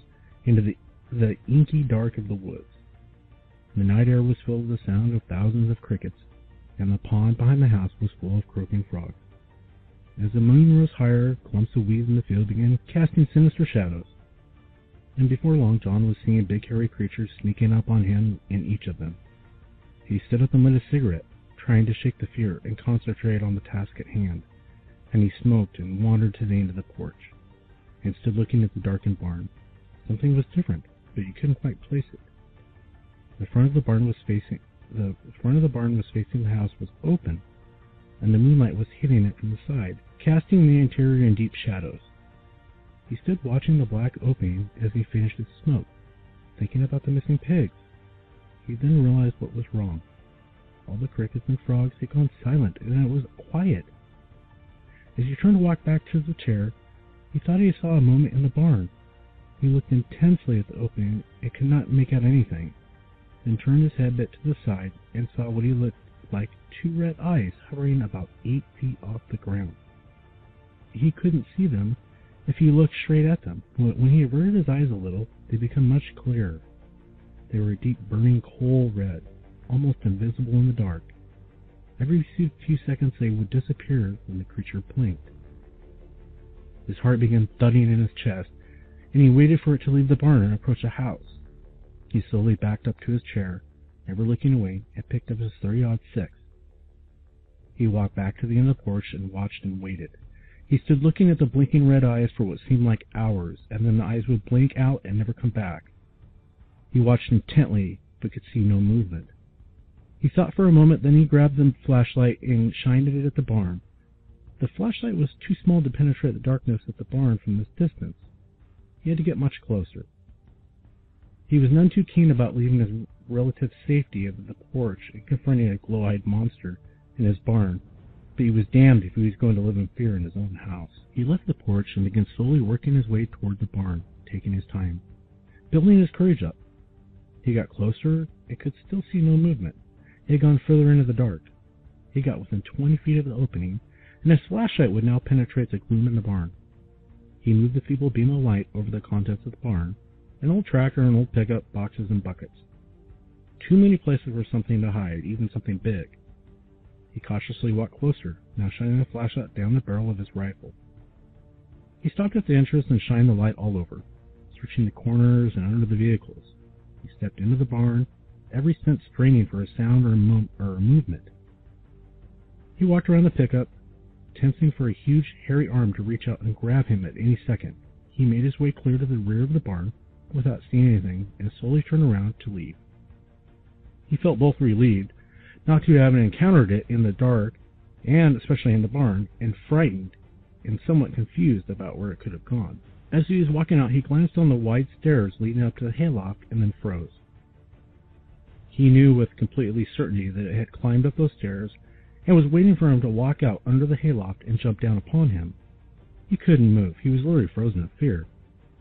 Speaker 2: into the inky dark of the woods. The night air was filled with the sound of thousands of crickets, and the pond behind the house was full of croaking frogs. As the moon rose higher, clumps of weeds in the field began casting sinister shadows, and before long John was seeing big hairy creatures sneaking up on him in each of them. He stood up and lit a cigarette, trying to shake the fear and concentrate on the task at hand, and he smoked and wandered to the end of the porch, and stood looking at the darkened barn. Something was different, but you couldn't quite place it. The front of the barn was facing the house was open, and the moonlight was hitting it from the side, casting the interior in deep shadows. He stood watching the black opening as he finished his smoke, thinking about the missing pigs. He then realized what was wrong. All the crickets and frogs had gone silent, and it was quiet. As he turned to walk back to the chair, he thought he saw a movement in the barn. He looked intensely at the opening and could not make out anything, then turned his head a bit to the side and saw what he looked like 2 red eyes hovering about 8 feet off the ground. He couldn't see them if he looked straight at them. When he averted his eyes a little, they became much clearer. They were a deep burning coal red, almost invisible in the dark. Every few seconds they would disappear when the creature blinked. His heart began thudding in his chest, and he waited for it to leave the barn and approach the house. He slowly backed up to his chair, never looking away, and picked up his .30-06. He walked back to the end of the porch and watched and waited. He stood looking at the blinking red eyes for what seemed like hours, and then the eyes would blink out and never come back. He watched intently, but could see no movement. He thought for a moment, then he grabbed the flashlight and shined it at the barn. The flashlight was too small to penetrate the darkness of the barn from this distance. He had to get much closer. He was none too keen about leaving his relative safety of the porch and confronting a glow-eyed monster in his barn, but he was damned if he was going to live in fear in his own house. He left the porch and began slowly working his way toward the barn, taking his time, building his courage up. He got closer and could still see no movement. He had gone further into the dark. He got within 20 feet of the opening, and his flashlight would now penetrate the gloom in the barn. He moved the feeble beam of light over the contents of the barn, an old tractor, an old pickup, boxes, and buckets. Too many places for something to hide, even something big. He cautiously walked closer, now shining the flashlight down the barrel of his rifle. He stopped at the entrance and shined the light all over, searching the corners and under the vehicles. He stepped into the barn, every sense straining for a sound or a movement. He walked around the pickup, tensing for a huge, hairy arm to reach out and grab him at any second. He made his way clear to the rear of the barn without seeing anything and slowly turned around to leave. He felt both relieved not to have encountered it in the dark, and especially in the barn, and frightened and somewhat confused about where it could have gone. As he was walking out, he glanced on the wide stairs leading up to the hayloft and then froze. He knew with completely certainty that it had climbed up those stairs and was waiting for him to walk out under the hayloft and jump down upon him. He couldn't move. He was literally frozen in fear.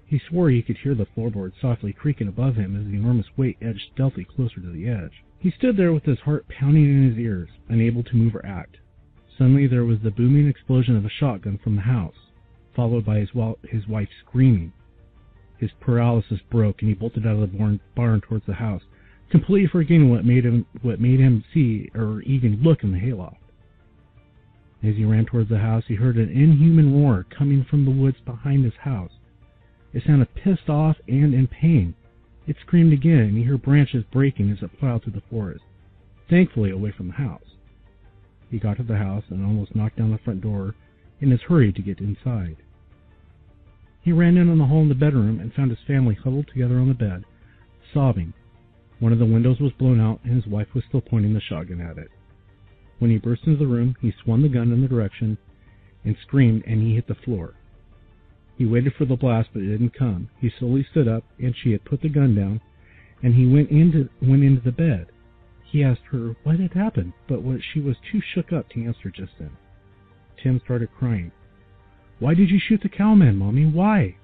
Speaker 2: He swore he could hear the floorboard softly creaking above him as the enormous weight edged stealthily closer to the edge. He stood there with his heart pounding in his ears, unable to move or act. Suddenly there was the booming explosion of a shotgun from the house, followed by his wife screaming. His paralysis broke, and he bolted out of the barn towards the house, completely forgetting what made him see or even look in the hayloft. As he ran towards the house, he heard an inhuman roar coming from the woods behind his house. It sounded pissed off and in pain. It screamed again, and he heard branches breaking as it plowed through the forest, thankfully away from the house. He got to the house and almost knocked down the front door in his hurry to get inside. He ran in on the hall in the bedroom and found his family huddled together on the bed, sobbing. One of the windows was blown out, and his wife was still pointing the shotgun at it. When he burst into the room, he swung the gun in the direction and screamed, and he hit the floor. He waited for the blast, but it didn't come. He slowly stood up, and she had put the gun down, and he went into the bed. He asked her what had happened, but she was too shook up to answer just then. Tim started crying. "Why did you shoot the cowman, Mommy? Why?"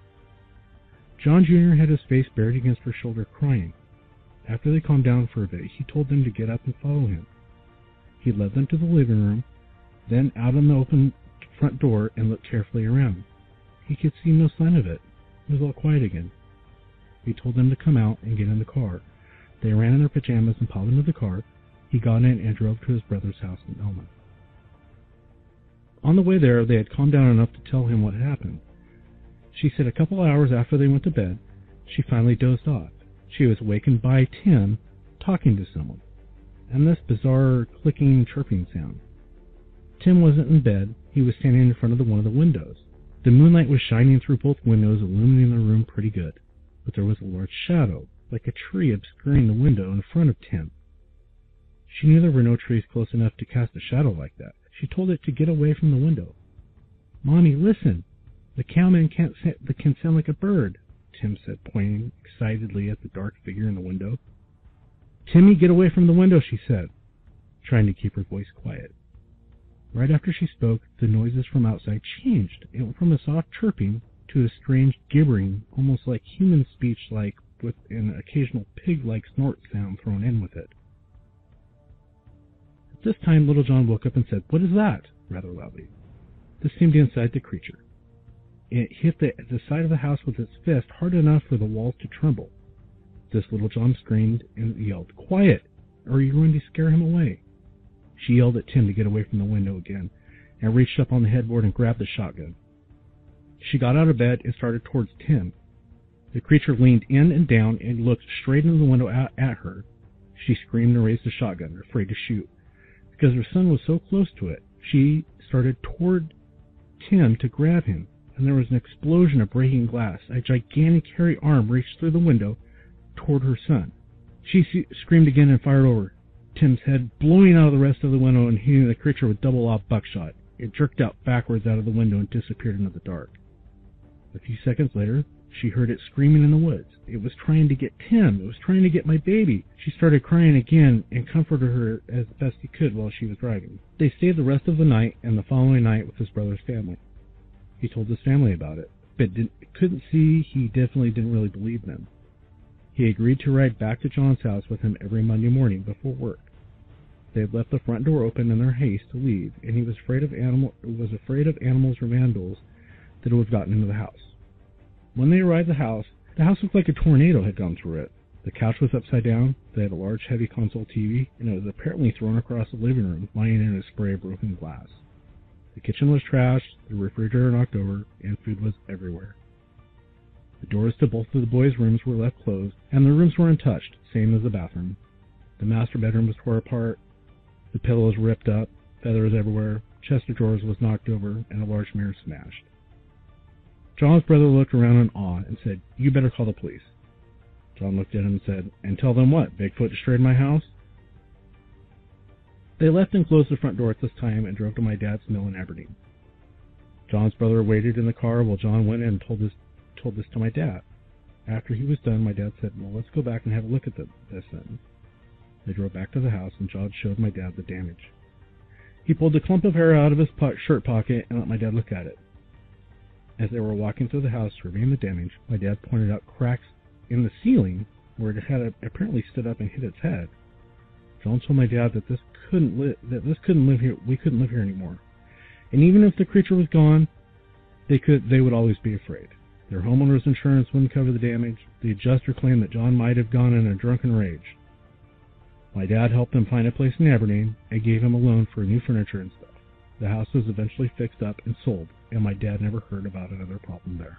Speaker 2: John Jr. had his face buried against her shoulder, crying. After they calmed down for a bit, he told them to get up and follow him. He led them to the living room, then out on the open front door and looked carefully around. He could see no sign of it. It was all quiet again. He told them to come out and get in the car. They ran in their pajamas and piled into the car. He got in and drove to his brother's house in Elma. On the way there, they had calmed down enough to tell him what had happened. She said a couple hours after they went to bed, she finally dozed off. She was awakened by Tim talking to someone, and this bizarre clicking, chirping sound. Tim wasn't in bed. He was standing in front of one of the windows. The moonlight was shining through both windows, illuminating the room pretty good, but there was a large shadow, like a tree obscuring the window in front of Tim. She knew there were no trees close enough to cast a shadow like that. She told it to get away from the window. "Mommy, listen! The cowman can sound like a bird," Tim said, pointing excitedly at the dark figure in the window. "Timmy, get away from the window," she said, trying to keep her voice quiet. Right after she spoke, the noises from outside changed. It went from a soft chirping to a strange gibbering, almost like human speech, like with an occasional pig-like snort sound thrown in with it. At this time, Little John woke up and said, "What is that?" rather loudly. This seemed to incite the creature. It hit the side of the house with its fist hard enough for the walls to tremble. This Little John screamed and yelled, "Quiet, or you're going to scare him away." She yelled at Tim to get away from the window again, and reached up on the headboard and grabbed the shotgun. She got out of bed and started towards Tim. The creature leaned in and down and looked straight into the window at her. She screamed and raised the shotgun, afraid to shoot. Because her son was so close to it, she started toward Tim to grab him, and there was an explosion of breaking glass. A gigantic hairy arm reached through the window toward her son. She screamed again and fired over Tim's head, blowing out of the rest of the window and hitting the creature with double-aught buckshot. It jerked out backwards out of the window and disappeared into the dark. A few seconds later, She heard it screaming in the woods. It was trying to get Tim. It was trying to get my baby. She started crying again and comforted her as best he could while she was driving. They stayed the rest of the night and the following night with his brother's family. He told his family about it, but couldn't see he definitely didn't really believe them. He agreed to ride back to John's house with him every Monday morning before work. They had left the front door open in their haste to leave, and he was afraid of animals or vandals that would have gotten into the house. When they arrived at the house looked like a tornado had gone through it. The couch was upside down, they had a large heavy console TV, and it was apparently thrown across the living room, lying in a spray of broken glass. The kitchen was trashed, the refrigerator knocked over, and food was everywhere. The doors to both of the boys' rooms were left closed, and the rooms were untouched, same as the bathroom. The master bedroom was tore apart, the pillows ripped up, feathers everywhere, chest of drawers was knocked over, and a large mirror smashed. John's brother looked around in awe and said, "You better call the police." John looked at him and said, "And tell them what? Bigfoot destroyed my house?" They left and closed the front door at this time and drove to my dad's mill in Aberdeen. John's brother waited in the car while John went in and told this to my dad. After he was done, my dad said, "Well, let's go back and have a look at this then." They drove back to the house, and John showed my dad the damage. He pulled a clump of hair out of his shirt pocket and let my dad look at it. As they were walking through the house surveying the damage, my dad pointed out cracks in the ceiling where it had apparently stood up and hit its head. John told my dad that this couldn't live here. We couldn't live here anymore. And even if the creature was gone, they would always be afraid. Their homeowner's insurance wouldn't cover the damage. The adjuster claimed that John might have gone in a drunken rage. My dad helped them find a place in Aberdeen and gave him a loan for new furniture and stuff. The house was eventually fixed up and sold, and my dad never heard about another problem there.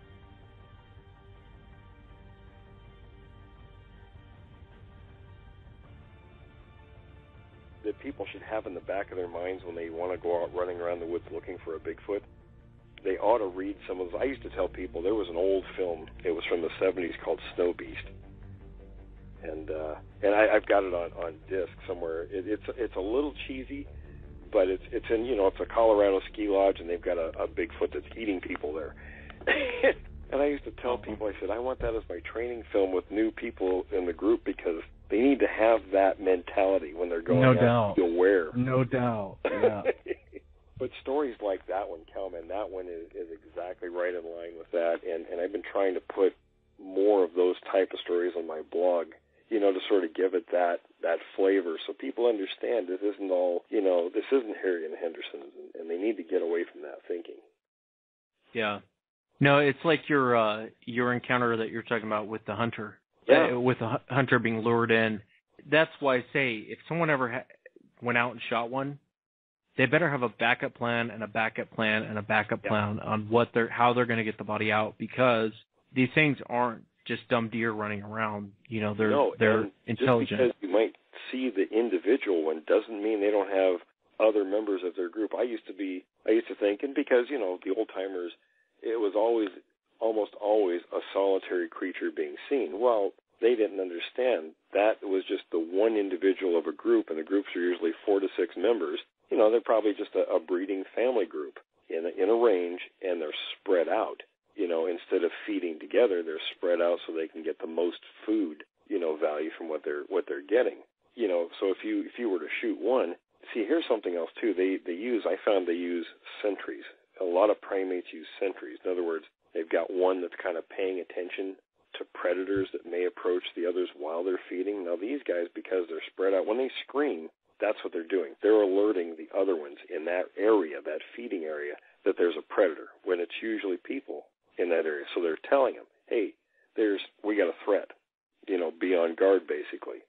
Speaker 1: That people should have in the back of their minds when they want to go out running around the woods looking for a Bigfoot, they ought to read some of those. I used to tell people there was an old film, it was from the 70s, called Snow Beast. And I've got it on disc somewhere. It's a little cheesy, but it's in, it's a Colorado ski lodge, and they've got a Bigfoot that's eating people there. And I used to tell people, I said, I want that as my training film with new people in the group, because they need to have that mentality when they're going out to be aware.
Speaker 2: No doubt. Yeah.
Speaker 1: But stories like that one, Calman, that one is exactly right in line with that. And I've been trying to put more of those type of stories on my blog, to sort of give it that flavor, so people understand this isn't all, this isn't Harry and the Hendersons, and they need to get away from that thinking.
Speaker 3: Yeah. No, it's like your encounter that you're talking about with the hunter.
Speaker 1: Yeah.
Speaker 3: With the hunter being lured in. That's why I say, if someone ever went out and shot one, they better have a backup plan and a backup plan and a backup plan on how they're going to get the body out, because these things aren't just dumb deer running around. They're intelligent.
Speaker 1: Just because you might see the individual one doesn't mean they don't have other members of their group. I used to think, and because, the old timers, it was almost always a solitary creature being seen. Well, they didn't understand that it was just the one individual of a group, and the groups are usually 4 to 6 members. They're probably just a breeding family group in a range, and they're spread out. Instead of feeding together, they're spread out so they can get the most food, value from what they're getting. So if you were to shoot one, see, here's something else too. I found they use sentries. A lot of primates use sentries. In other words, they've got one that's kind of paying attention to predators that may approach the others while they're feeding. Now these guys, because they're spread out, when they scream, that's what they're doing. They're alerting the other ones in that area, that feeding area, that there's a predator, when it's usually people in that area. So they're telling them, hey, we got a threat, be on guard, basically.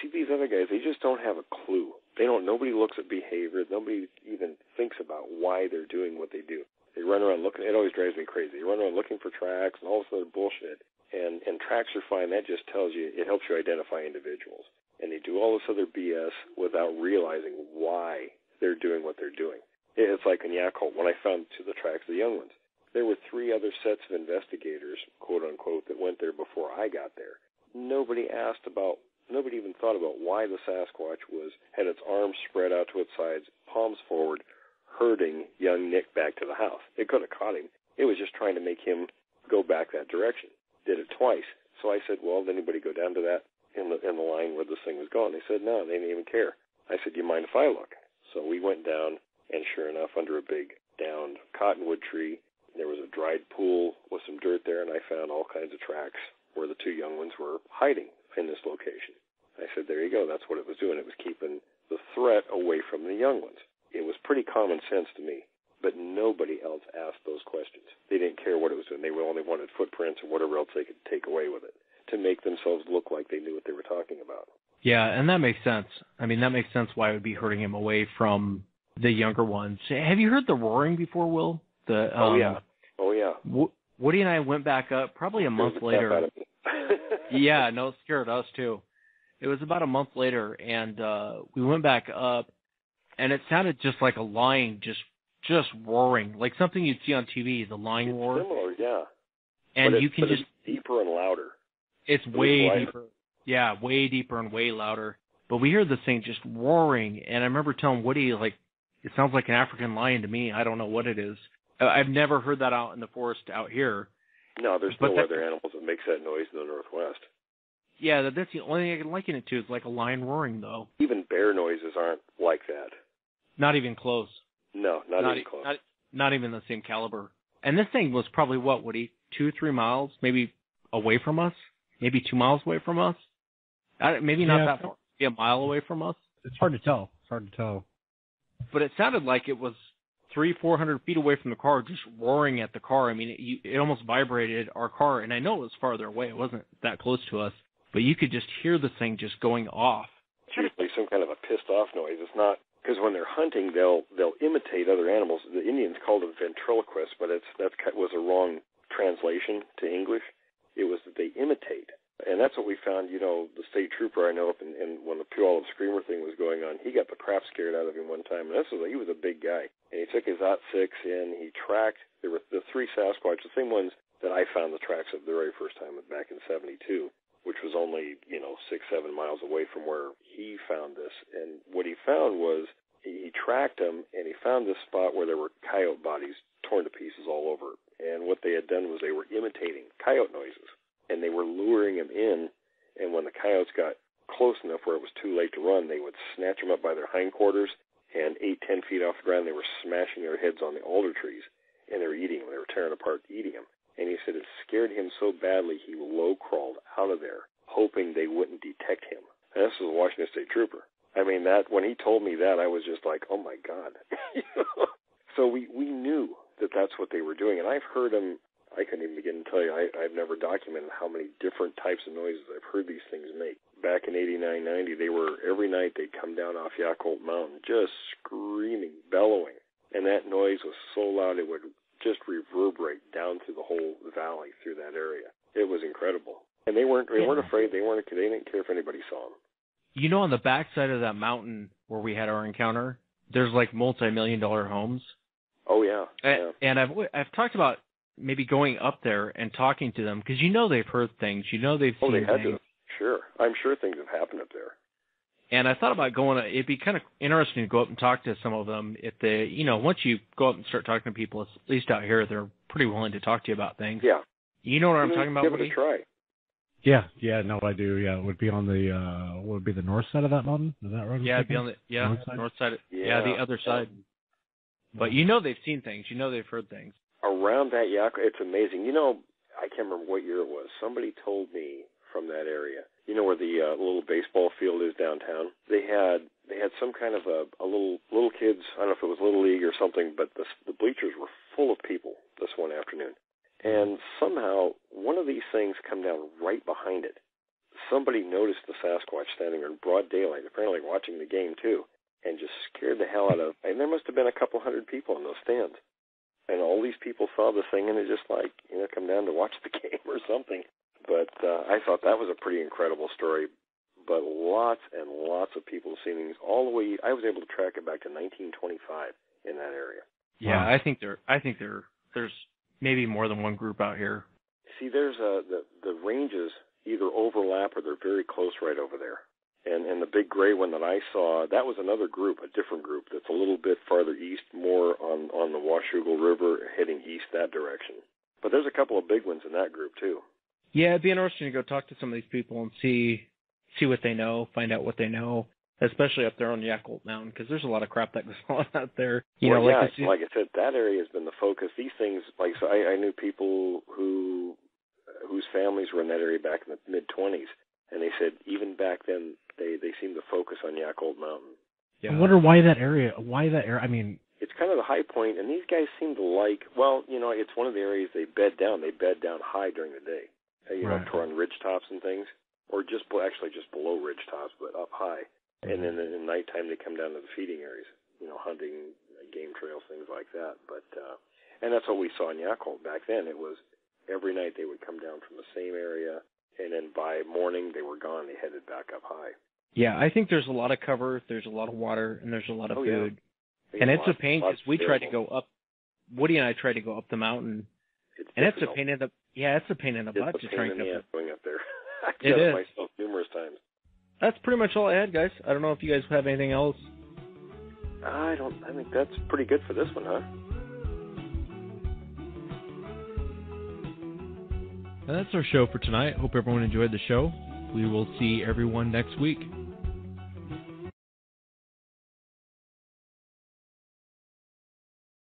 Speaker 1: See, these other guys, they just don't have a clue. Nobody looks at behavior. Nobody even thinks about why they're doing what they do. They run around looking. It always drives me crazy. They run around looking for tracks and all this other bullshit. And tracks are fine. That just tells you, it helps you identify individuals. And they do all this other BS without realizing why they're doing what they're doing. It's like in Yakult, when I found the tracks of the young ones. There were 3 other sets of investigators, quote unquote, that went there before I got there. Nobody even thought about why the Sasquatch had its arms spread out to its sides, palms forward, herding young Nick back to the house. It could have caught him. It was just trying to make him go back that direction. Did it twice. So I said, well, did anybody go down to that in the line where this thing was going? They said, no, they didn't even care. I said, do you mind if I look? So we went down, and sure enough, under a big downed cottonwood tree, there was a dried pool with some dirt there, and I found all kinds of tracks where the two young ones were hiding in this location. I said, there you go. That's what it was doing. It was keeping the threat away from the young ones. It was pretty common sense to me, but nobody else asked those questions. They didn't care what it was doing. They only wanted footprints or whatever else they could take away with it to make themselves look like they knew what they were talking about.
Speaker 3: Yeah, and that makes sense. I mean, that makes sense why it would be hurting him away from the younger ones. Have you heard the roaring before, Will?
Speaker 1: Oh, yeah.
Speaker 3: Woody and I went back up probably a month later. Yeah, no, it scared us too. It was about a month later, and we went back up, and it sounded just like a lion just roaring, like something you'd see on TV, the lion roar.
Speaker 1: Similar, yeah.
Speaker 3: And you can
Speaker 1: it's deeper and louder.
Speaker 3: It's way deeper. Yeah, way deeper and way louder. But we heard this thing just roaring, and I remember telling Woody, like, it sounds like an African lion to me. I don't know what it is. I've never heard that out in the forest out here.
Speaker 1: No, there's no other animals that makes that noise in the Northwest.
Speaker 3: Yeah, that's the only thing I can liken it to. It's like a lion roaring, though.
Speaker 1: Even bear noises aren't like that.
Speaker 3: Not even close.
Speaker 1: No, not even close.
Speaker 3: Not even the same caliber. And this thing was probably, what, Woody, 2-3 miles maybe away from us? Maybe 2 miles away from us? Maybe not that far. Maybe a mile away from us?
Speaker 2: It's hard to tell.
Speaker 3: But it sounded like it was 300-400 feet away from the car, just roaring at the car. I mean, it almost vibrated our car, and I know it was farther away. It wasn't that close to us, but you could just hear the thing just going off.
Speaker 1: It's usually some kind of a pissed-off noise. It's not, because when they're hunting, they'll imitate other animals. The Indians called them ventriloquists, but that was a wrong translation to English. It was that they imitate. And that's what we found, the state trooper I know up and when the Puyallup Screamer thing was going on, he got the crap scared out of him one time. And he was a big guy. And he took his OT-6 in, he tracked, there were the three Sasquatch, the same ones that I found the tracks of the very first time back in 72, which was only, 6-7 miles away from where he found this. And what he found was he tracked them, and he found this spot where there were coyote bodies torn to pieces all over. And what they had done was they were imitating coyote noises. And they were luring him in, and when the coyotes got close enough where it was too late to run, they would snatch them up by their hindquarters, and 8-10 feet off the ground, they were smashing their heads on the alder trees, and they were eating them. They were tearing apart, eating them. And he said it scared him so badly he low-crawled out of there, hoping they wouldn't detect him. And this was a Washington State Trooper. I mean, when he told me that, I was just like, oh, my God. So we knew that that's what they were doing, and I've heard them. I couldn't even begin to tell you. I've never documented how many different types of noises I've heard these things make. Back in 89, 90, every night they'd come down off Yakult Mountain just screaming, bellowing. And that noise was so loud it would just reverberate down through the whole valley through that area. It was incredible. And they weren't afraid. They didn't care if anybody saw them.
Speaker 3: On the backside of that mountain where we had our encounter, there's like multi-million-dollar homes.
Speaker 1: Oh, yeah.
Speaker 3: And I've talked about maybe going up there and talking to them, because they've heard things, they've seen
Speaker 1: they had
Speaker 3: things.
Speaker 1: To. Sure. I'm sure things have happened up there.
Speaker 3: And I thought about it'd be kind of interesting to go up and talk to some of them. If they, once you go up and start talking to people, at least out here, they're pretty willing to talk to you about things.
Speaker 1: Yeah.
Speaker 3: You know what I'm talking about,
Speaker 1: Give
Speaker 3: Woody?
Speaker 1: it a try.
Speaker 2: Yeah, no, I do. Yeah, it would be on the north side of that mountain. Is that right?
Speaker 3: Yeah, it'd be on the north side. The other side. But they've seen things. They've heard things.
Speaker 1: Around that Yakult, it's amazing. I can't remember what year it was. Somebody told me from that area, where the little baseball field is downtown. They had some kind of a little kids. I don't know if it was Little League or something, but the bleachers were full of people this one afternoon. And somehow one of these things come down right behind it. Somebody noticed the Sasquatch standing there in broad daylight, apparently watching the game too, and just scared the hell out of. And there must have been a couple hundred people in those stands. And all these people saw the thing, and it just come down to watch the game or something. But I thought that was a pretty incredible story. But lots and lots of people seen things all the way. I was able to track it back to 1925 in that area.
Speaker 3: Yeah, wow. I think there's maybe more than one group out here.
Speaker 1: See, there's the ranges either overlap or they're very close right over there. And the big gray one that I saw, that was another group, a different group that's a little bit farther east, more on the Washougal River, heading east that direction. But there's a couple of big ones in that group too.
Speaker 3: Yeah, it'd be interesting to go talk to some of these people and see what they know, find out what they know, especially up there on Yakult Mountain, because there's a lot of crap that goes on out there.
Speaker 1: Like I said, that area has been the focus. These things, like, so I knew people whose families were in that area back in the mid-20s, and they said even back then they seemed to focus on Yakult Mountain.
Speaker 2: Yeah. I wonder why that area. I mean,
Speaker 1: it's kind of the high point, and these guys seem to like. Well, it's one of the areas they bed down. They bed down high during the day,
Speaker 2: right.
Speaker 1: Toward ridge tops and things, or just below ridge tops, but up high. And then in nighttime they come down to the feeding areas, hunting, game trails, things like that. But and that's what we saw in Yakult back then. It was every night they would come down from the same area, and then by morning they were gone. They headed back up high.
Speaker 3: Yeah, I think there's a lot of cover, there's a lot of water, and there's a lot of food.
Speaker 1: Yeah.
Speaker 3: And it's a pain because we tried to go up. Woody and I tried to go up the mountain, it's a pain in the butt to try and
Speaker 1: going up there. I've
Speaker 3: it
Speaker 1: done
Speaker 3: is.
Speaker 1: it myself numerous times.
Speaker 3: That's pretty much all I had, guys. I don't know if you guys have anything else.
Speaker 1: I think that's pretty good for this one, huh?
Speaker 4: And that's our show for tonight. Hope everyone enjoyed the show. We will see everyone next week.